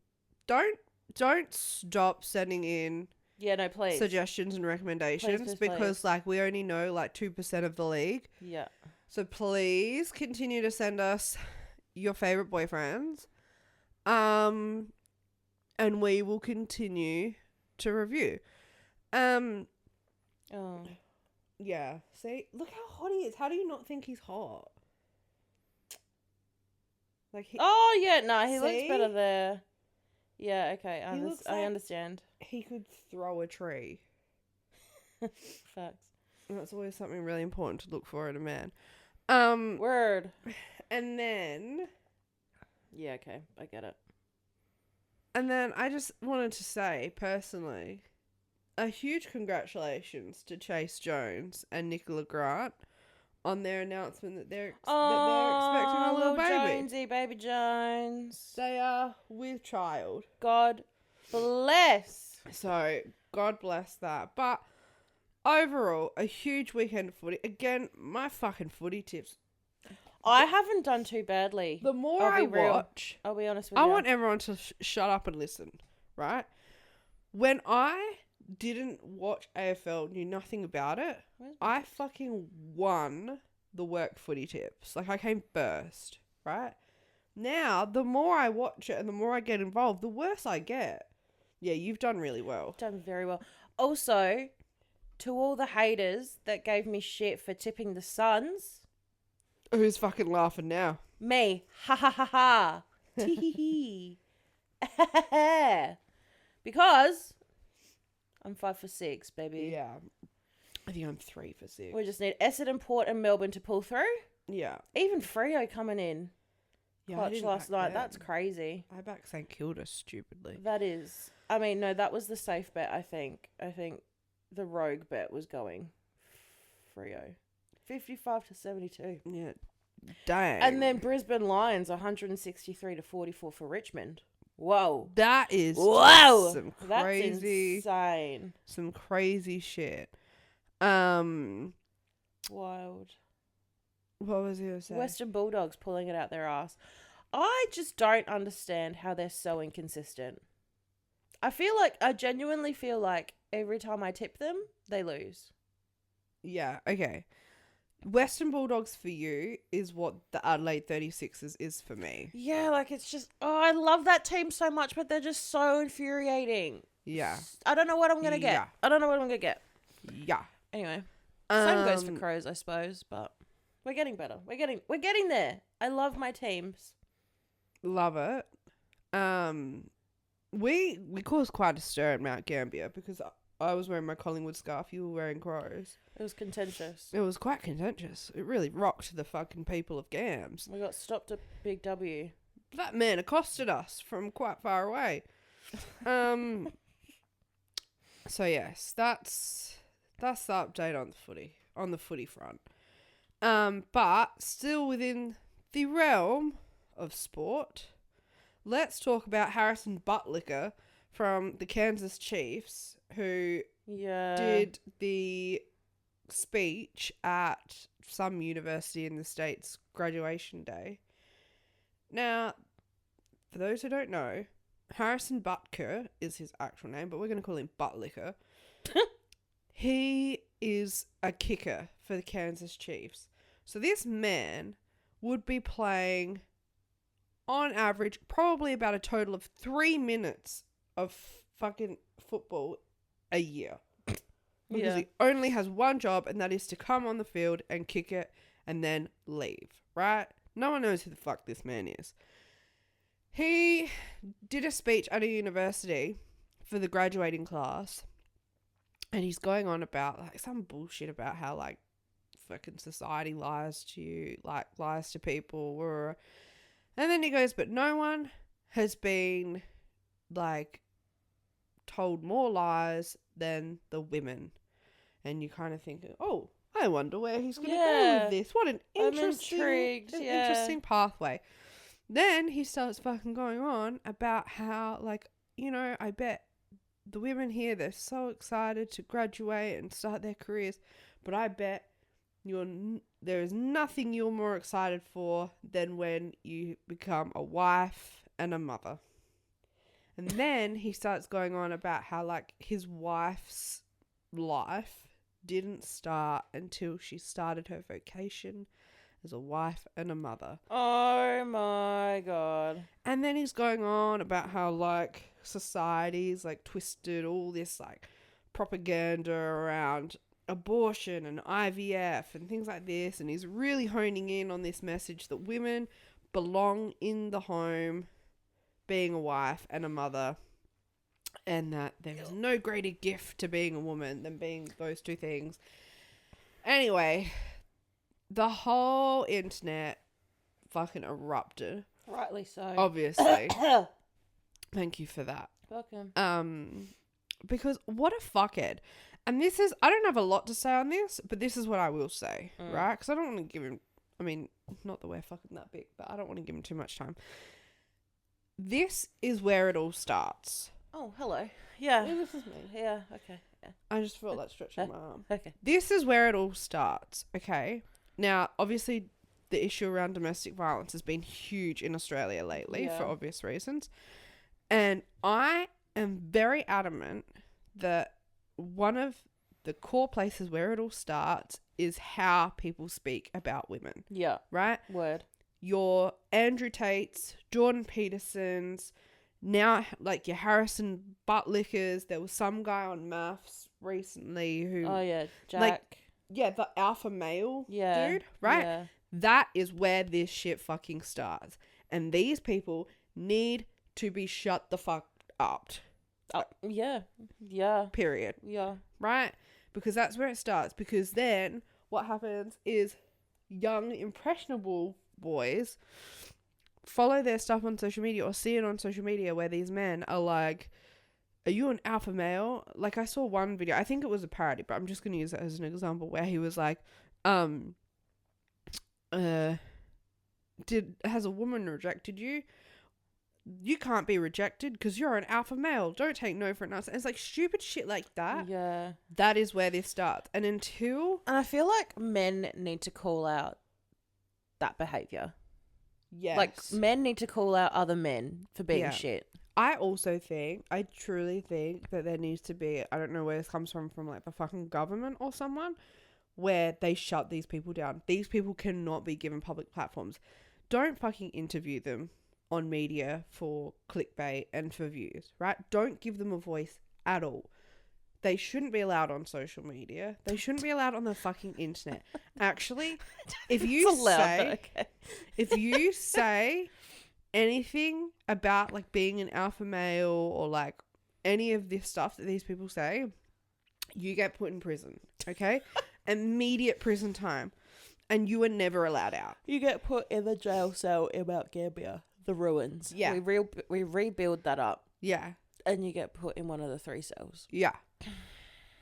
stop sending in Yeah, no, please. suggestions and recommendations Please, because like we only know like 2% of the league. Yeah. So please continue to send us your favorite boyfriends. And we will continue to review. Oh. Yeah. See, look how hot he is. How do you not think he's hot? Like Oh, yeah, no, he looks See? better there. Yeah, okay. He looks I like- understand. he could throw a tree. Facts. And that's always something really important to look for in a man. Word. And then Yeah, okay. I get it. I just wanted to say personally, a huge congratulations to Chase Jones and Nicola Grant on their announcement that they're expecting a little baby. Jonesy, baby Jones. They are with child. God bless. So God bless that. But overall, a huge weekend of footy. Again, my fucking footy tips. I haven't done too badly. The more I'll I be real. watch, I'll be honest with I you. want everyone to shut up and listen, right? When I didn't watch AFL, knew nothing about it, I fucking won the work footy tips. Like, I came first, right? Now, the more I watch it and the more I get involved, the worse I get. Yeah, you've done really well. Done very well. Also, to all the haters that gave me shit for tipping the Suns, Who's fucking laughing now? me. Ha ha ha ha. Tee. Because I'm 5 for 6, baby. Yeah. I think I'm 3 for 6. We just need Essendon, Port, and Melbourne to pull through. Yeah. Even Freo coming in. Yeah, Clutch last night. them. That's crazy. I backed St Kilda stupidly. That is. I mean, no, that was the safe bet, I think. I think the rogue bet was going Freo. 55-72. Yeah. Dang. And then Brisbane Lions 163-44 for Richmond. Whoa. That is Whoa. some That's crazy, insane. some crazy shit. Wild. What was he gonna say? Western Bulldogs pulling it out their ass. I just don't understand how they're so inconsistent. I genuinely feel like every time I tip them, they lose. Yeah, okay. Western Bulldogs for you is what the Adelaide 36ers is for me. Yeah, like it's just, I love that team so much, but they're just so infuriating. Yeah. I don't know what I'm going to get. Yeah. I don't know what I'm going to get. Yeah. Anyway, same goes for Crows, I suppose, but we're getting better. We're getting there. I love my teams. Love it. We caused quite a stir at Mount Gambier because I was wearing my Collingwood scarf, you were wearing Crows. It was contentious. It was quite contentious. It really rocked the fucking people of Gams. We got stopped at Big W. That man accosted us from quite far away. So yes, that's the update on the footy front. But still within the realm of sport, let's talk about Harrison Buttlicker from the Kansas Chiefs, who did the speech at some university in the States graduation day. Now, for those who don't know, Harrison Butker is his actual name, but we're going to call him Buttlicker. He is a kicker for the Kansas Chiefs. So this man would be playing, on average, probably about a total of 3 minutes of fucking football a year. Because he only has one job, and that is to come on the field and kick it and then leave, right? No one knows who the fuck this man is. He did a speech at a university for the graduating class, and he's going on about like some bullshit about how like fucking society lies to you, like lies to people, and then he goes, but no one has been like told more lies than the women. And you kind of think, oh, I wonder where he's going to go with this. What an interesting pathway. Then he starts fucking going on about how, like, you know, I bet the women here, they're so excited to graduate and start their careers. But I bet there is nothing you're more excited for than when you become a wife and a mother. And then he starts going on about how, like, his wife's life didn't start until she started her vocation as a wife and a mother. Oh my God. And then he's going on about how, like, society's, like, twisted all this, like, propaganda around abortion and IVF and things like this. And he's really honing in on this message that women belong in the home, being a wife and a mother, and that there is no greater gift to being a woman than being those two things. Anyway, the whole internet fucking erupted. Rightly so. Obviously. Thank you for that. Welcome. Because what a fuckhead. And this is, I don't have a lot to say on this, but this is what I will say, right? Because I don't want to give him, I mean, not that we're fucking that big, but I don't want to give him too much time. This is where it all starts. Oh, hello. Yeah. This is me. Yeah, okay. Yeah. I just felt like stretching my arm. Okay. This is where it all starts, okay? Now, obviously, the issue around domestic violence has been huge in Australia lately for obvious reasons. And I am very adamant that one of the core places where it all starts is how people speak about women. Yeah. Right? Word. Your Andrew Tates, Jordan Petersons, now like your Harrison Buttlickers. There was some guy on maths recently who... Oh, yeah. Jack. Like, yeah, the alpha male dude, right? Yeah. That is where this shit fucking starts. And these people need to be shut the fuck up. Yeah. Period. Yeah. Right? Because that's where it starts. Because then what happens is young, impressionable boys follow their stuff on social media or see it on social media where these men are like, are you an alpha male? Like, I saw one video, I think it was a parody, but I'm just going to use it as an example, where he was like, has a woman rejected you? You can't be rejected because you're an alpha male. Don't take no for an answer. It's like stupid shit like that. Yeah. That is where this starts. And until... And I feel like men need to call out that behaviour. Yes. Like, men need to call out other men for being shit. I truly think that there needs to be, I don't know where this comes from like the fucking government or someone, where they shut these people down. These people cannot be given public platforms. Don't fucking interview them on media for clickbait and for views, right? Don't give them a voice at all. They shouldn't be allowed on social media. They shouldn't be allowed on the fucking internet. Actually, if you say anything about like being an alpha male or like any of this stuff that these people say, you get put in prison, okay? Immediate prison time, and you are never allowed out. You get put in the jail cell in Mount Gambier, the ruins. Yeah. We rebuild that up. Yeah. And you get put in one of the 3 cells. Yeah.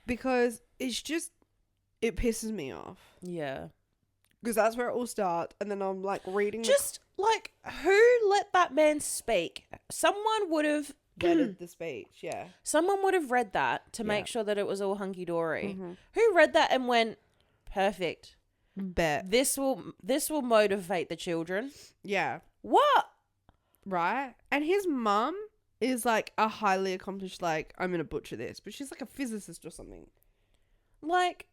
Because it's just, it pisses me off. Yeah. Because that's where it all starts, and then I'm like reading... Like, who let that man speak? Someone would have... read the speech, yeah. Someone would have read that to make sure that it was all hunky-dory. Mm-hmm. Who read that and went, perfect. Bet. This will motivate the children. Yeah. What? Right? And his mum is like a highly accomplished, like, I'm gonna butcher this, but she's like a physicist or something. Like,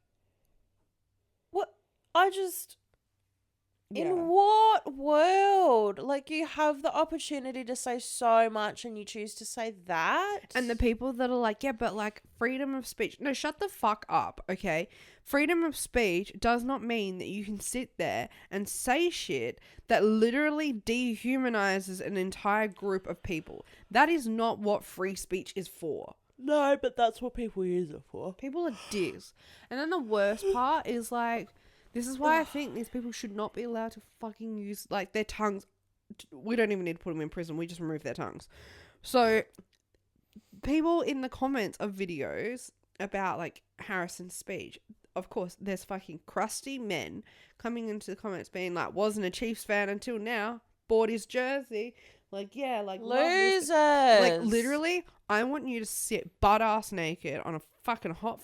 what? I just... Yeah. In what world? Like, you have the opportunity to say so much and you choose to say that? And the people that are like, yeah, but like freedom of speech. No, shut the fuck up, okay? Freedom of speech does not mean that you can sit there and say shit that literally dehumanizes an entire group of people. That is not what free speech is for. No, but that's what people use it for. People are dicks. And then the worst part is like, this is why I think these people should not be allowed to fucking use, like, their tongues. We don't even need to put them in prison. We just remove their tongues. So, people in the comments of videos about, like, Harrison's speech, of course, there's fucking crusty men coming into the comments being like, wasn't a Chiefs fan until now, bought his jersey. Like, yeah, like, losers. Like, literally, I want you to sit butt-ass naked on a fucking hot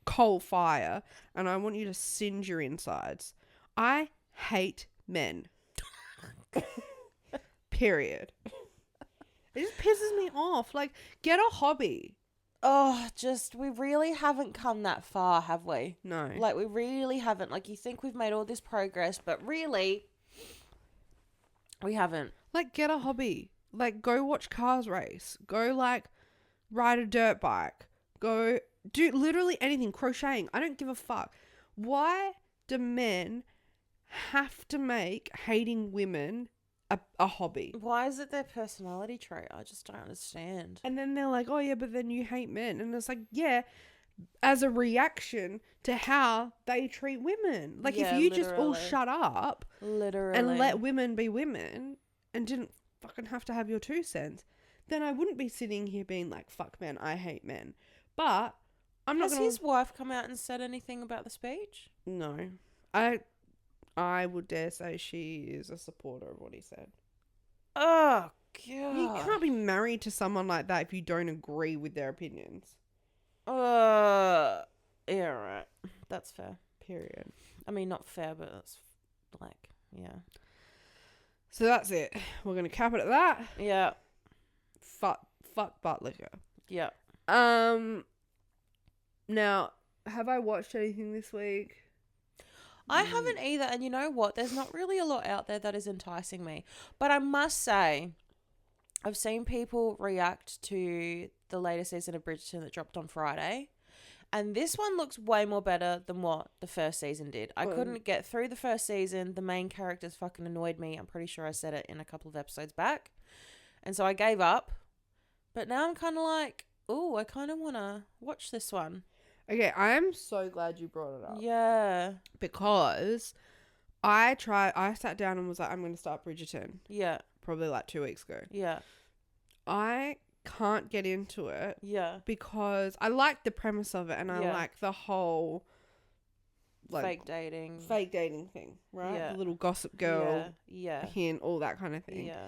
coal fire, and I want you to singe your insides. I hate men. Period. It just pisses me off. Like, get a hobby. Oh, we really haven't come that far, have we? No. Like, we really haven't. Like, you think we've made all this progress, but really, we haven't. Like, get a hobby. Like, go watch cars race. Go, like, ride a dirt bike. Go do literally anything. Crocheting. I don't give a fuck. Why do men have to make hating women a hobby? Why is it their personality trait? I just don't understand. And then they're like, oh yeah, but then you hate men. And it's like, yeah, as a reaction to how they treat women. Like, Yeah, if you just all literally. shut up Literally. and let women be women and didn't fucking have to have your 2 cents, then I wouldn't be sitting here being like, fuck men, I hate men. But I'm not Has his wife come out and said anything about the speech? No. I would dare say she is a supporter of what he said. Oh, God. You can't be married to someone like that if you don't agree with their opinions. Yeah, right. That's fair. Period. I mean, not fair, but that's like, yeah. So that's it. We're going to cap it at that. Yeah. Fuck butt liquor. Yeah. Now, have I watched anything this week? I haven't either, and you know what? There's not really a lot out there that is enticing me. But I must say, I've seen people react to the latest season of Bridgerton that dropped on Friday, and this one looks way more better than what the first season did. I couldn't get through the first season. The main characters fucking annoyed me. I'm pretty sure I said it in a couple of episodes back. And so I gave up. But now I'm kind of like, oh, I kind of want to watch this one. Okay, I am so glad you brought it up. Yeah. Because I sat down and was like, I'm going to start Bridgerton. Yeah. Probably like 2 weeks ago. Yeah. I can't get into it. Yeah. Because I like the premise of it and I like the whole like fake dating thing, right? Yeah. The little gossip girl Yeah. hint, all that kind of thing. Yeah.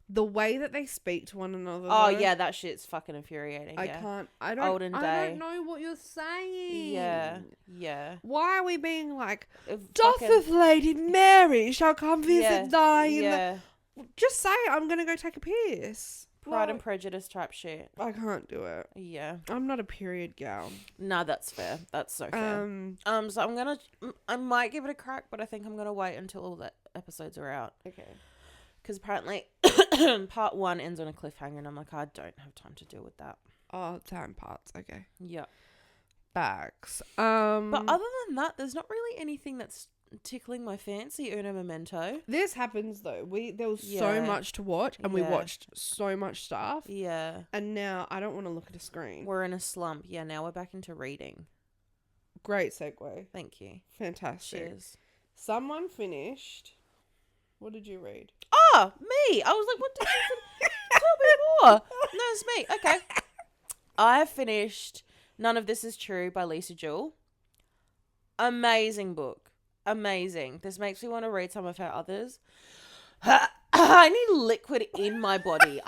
The way that they speak to one another. Oh, though, yeah, that shit's fucking infuriating. I yeah. can't. Olden I day. don't know what you're saying. Yeah. Yeah. Why are we being like, Fucking- doth Lady Mary shall come visit thy in Yeah. the... Just say I'm going to go take a piss. Pride and Prejudice type shit. I can't do it. Yeah. I'm not a period gal. No, that's fair. That's so fair. So I might give it a crack, but I think I'm gonna wait until all the episodes are out. Okay. Because apparently part 1 ends on a cliffhanger, and I'm like, I don't have time to deal with that. Oh, time parts. Okay. Yeah. Facts. But other than that, there's not really anything that's tickling my fancy. Uno Memento. This happens though. There was so Yeah. much to watch, and we Yeah. watched so much stuff. Yeah. And now I don't want to look at a screen. We're in a slump. Yeah, now we're back into reading. Great segue. Thank you. Fantastic. Cheers. Someone finished. What did you read? Oh, me. I was like, what did you tell me more? No, it's me. Okay. I finished None of This Is True by Lisa Jewell. Amazing book. Amazing. This makes me want to read some of her others. I need liquid in my body.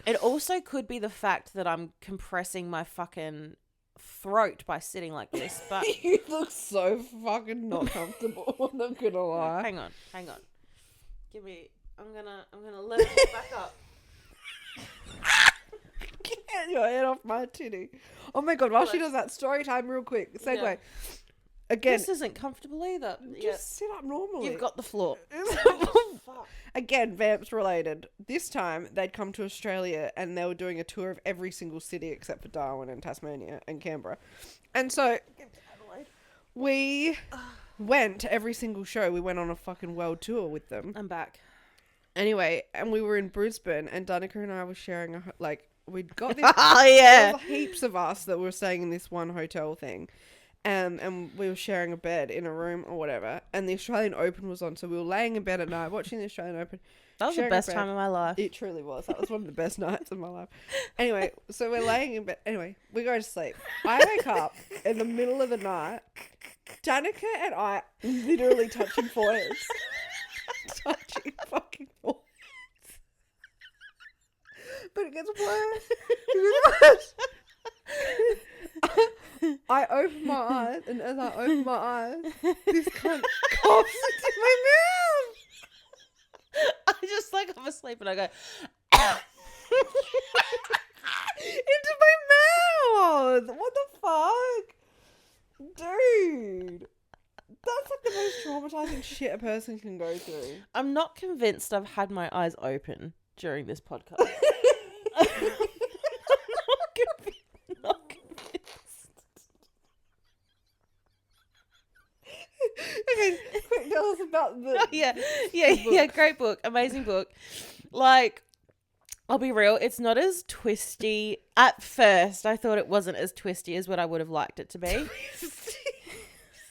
It also could be the fact that I'm compressing my fucking throat by sitting like this, but You look so fucking not comfortable. I'm not gonna lie. hang on. Give me. I'm gonna lift it back up. Get your head off my titty. Oh my god! While she does that, story time, real quick. Segue. Yeah. Again, This isn't comfortable either. just sit up normally. You've got the floor. Again, Vamps related. This time they'd come to Australia and they were doing a tour of every single city except for Darwin and Tasmania and Canberra. And so we went to every single show. We went on a fucking world tour with them. I'm back. Anyway, and we were in Brisbane and Danika and I were sharing we'd got this. Oh yeah. There was heaps of us that were staying in this one hotel thing. And we were sharing a bed in a room or whatever. And the Australian Open was on. So we were laying in bed at night watching the Australian Open. That was the best time of my life. It truly was. That was one of the best nights of my life. Anyway, so we're laying in bed. Anyway, we go to sleep. I wake up in the middle of the night. Danika and I literally touching foreheads. Touching fucking foreheads. But it gets worse. It gets worse. I open my eyes, and as I open my eyes, this cunt coughs into my mouth. I just I'm asleep and I go Into my mouth. What the fuck? Dude. That's the most traumatizing shit a person can go through. I'm not convinced I've had my eyes open during this podcast. not convinced. Okay, quick, tell us about the... Yeah, great book. Amazing book. I'll be real, it's not as twisty. At first, I thought it wasn't as twisty as what I would have liked it to be.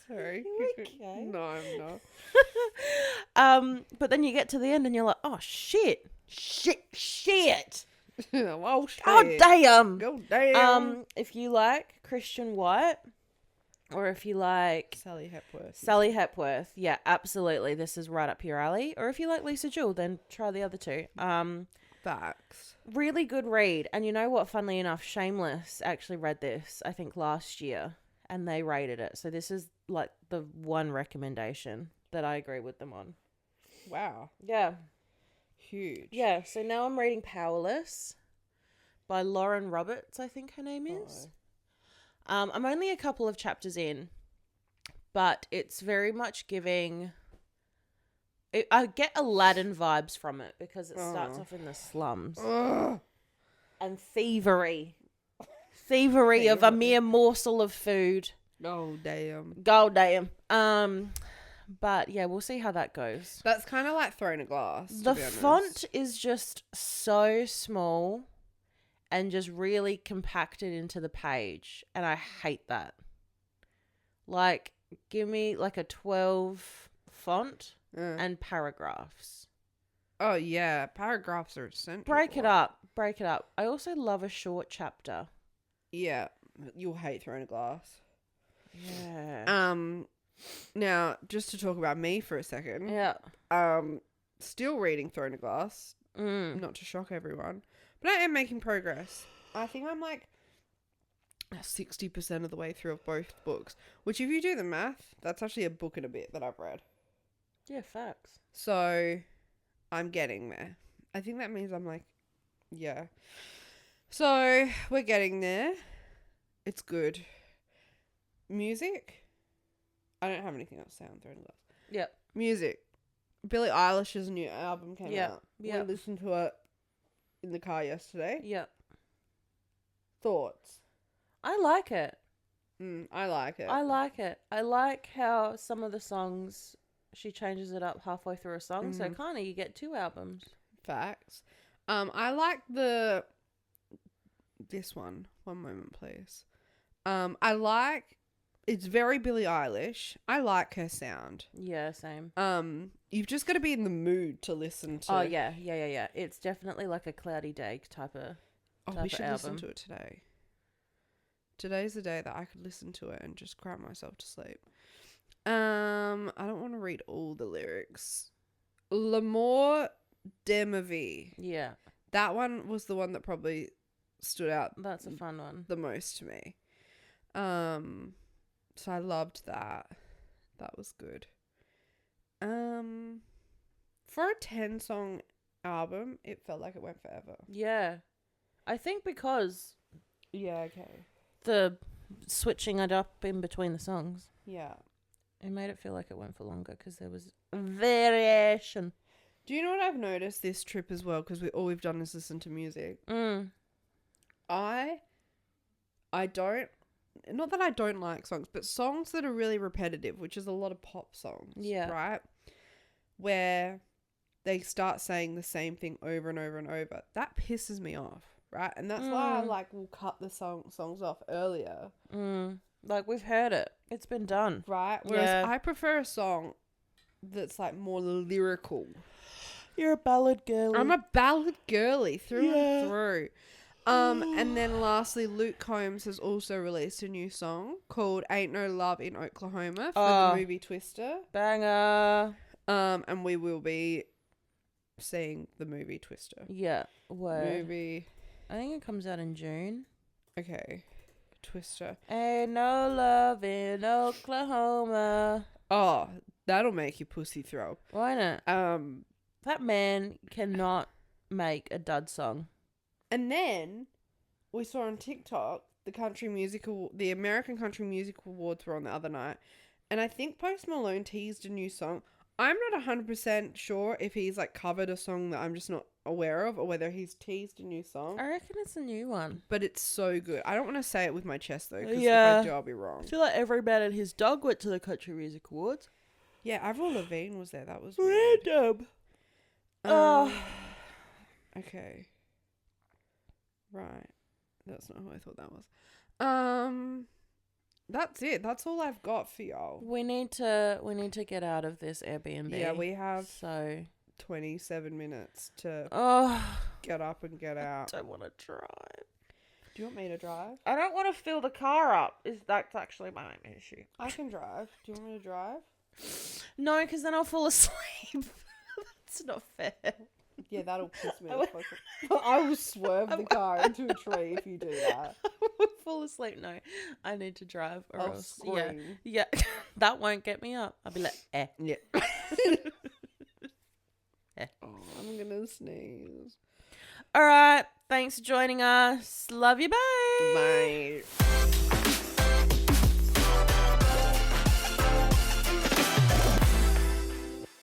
Sorry. Okay. No, I'm not. But then you get to the end and you're like, oh, shit. Oh, shit. Oh, damn. Go damn. If you like Christian White, or if you like Sally Hepworth. Yeah, absolutely. This is right up your alley. Or if you like Lisa Jewell, then try the other two. Facts. Really good read. And you know what? Funnily enough, Shameless actually read this, I think, last year. And they rated it. So this is the one recommendation that I agree with them on. Wow. Yeah. Huge. Yeah. So now I'm reading Powerless by Lauren Roberts, I think her name is. I'm only a couple of chapters in, but it's very much giving... I get Aladdin vibes from it because it starts off in the slums. And thievery of a mere morsel of food. Oh, damn. God damn. But yeah, we'll see how that goes. That's kind of like throwing a glass. The font is just so small and just really compacted into the page. And I hate that. Like, give me like a 12 font and paragraphs. Oh, yeah. Paragraphs are essential. Break it up. Break it up. I also love a short chapter. Yeah. You'll hate throwing a glass. Yeah. Now, just to talk about me for a second. Yeah. Still reading Throne of Glass. Not to shock everyone. But I am making progress. I think I'm like 60% of the way through of both books. Which, if you do the math, that's actually a book and a bit that I've read. Yeah, facts. So, I'm getting there. I think that means I'm like, yeah. So, we're getting there. It's good. Music? I don't have anything else to say on Throne of Glass. Yep. Music. Billie Eilish's new album came out. Yeah. We listened to it in the car yesterday. Yep. Thoughts? I like it. I like it. I like it. I like how some of the songs, she changes it up halfway through a song. So kind of you get 2 albums. Facts. I like this one. One moment, please. I like, it's very Billie Eilish. I like her sound. Yeah, same. You've just got to be in the mood to listen to. Oh, yeah. It's definitely like a cloudy day type of we should album. listen to it today. Today's the day that I could listen to it and just cry myself to sleep. I don't want to read all the lyrics. L'amour de ma vie. Yeah. That one was the one that probably stood out. That's a fun one. The most to me. So I loved that. That was good. For a 10-song album, it felt like it went forever. Yeah. I think because Yeah, okay. the switching it up in between the songs, Yeah. it made it feel like it went for longer because there was variation. Do you know what I've noticed this trip as well? Because all we've done is listen to music. I don't, not that I don't like songs, but songs that are really repetitive, which is a lot of pop songs. Yeah. Right? Where they start saying the same thing over and over and over. That pisses me off. Right? And that's why I will cut the songs off earlier. Like we've heard it. It's been done. Right? Whereas I prefer a song that's like more lyrical. You're a ballad girly. I'm a ballad girly through and through. And then lastly, Luke Combs has also released a new song called Ain't No Love in Oklahoma for the movie Twister. Banger. And we will be seeing the movie Twister. Yeah. Word. Movie. I think it comes out in June. Okay. Twister. Ain't no love in Oklahoma. Oh, that'll make your pussy throw. Why not? That man cannot make a dud song. And then we saw on TikTok the American Country Music Awards were on the other night, and I think Post Malone teased a new song. I'm not 100% sure if he's like covered a song that I'm just not aware of, or whether he's teased a new song. I reckon it's a new one. But it's so good. I don't want to say it with my chest though, because if I do, I'll be wrong. I feel like every man and his dog went to the Country Music Awards. Yeah, Avril Lavigne was there. That was weird. Random. Okay. Right. That's not who I thought that was. That's it. That's all I've got for y'all. We need to get out of this Airbnb. Yeah, we have so 27 minutes to get up and get out. I don't want to drive. Do you want me to drive? I don't want to fill the car up. That's actually my main issue. I can drive. Do you want me to drive? No, because then I'll fall asleep. That's not fair. Yeah, that'll piss me off. I will swerve the car into a tree if you do that. I will fall asleep. No, I need to drive or I'll else. scream. Yeah. That won't get me up. I'll be like, Yeah. Oh, I'm gonna sneeze. All right. Thanks for joining us. Love you. Bye. Bye.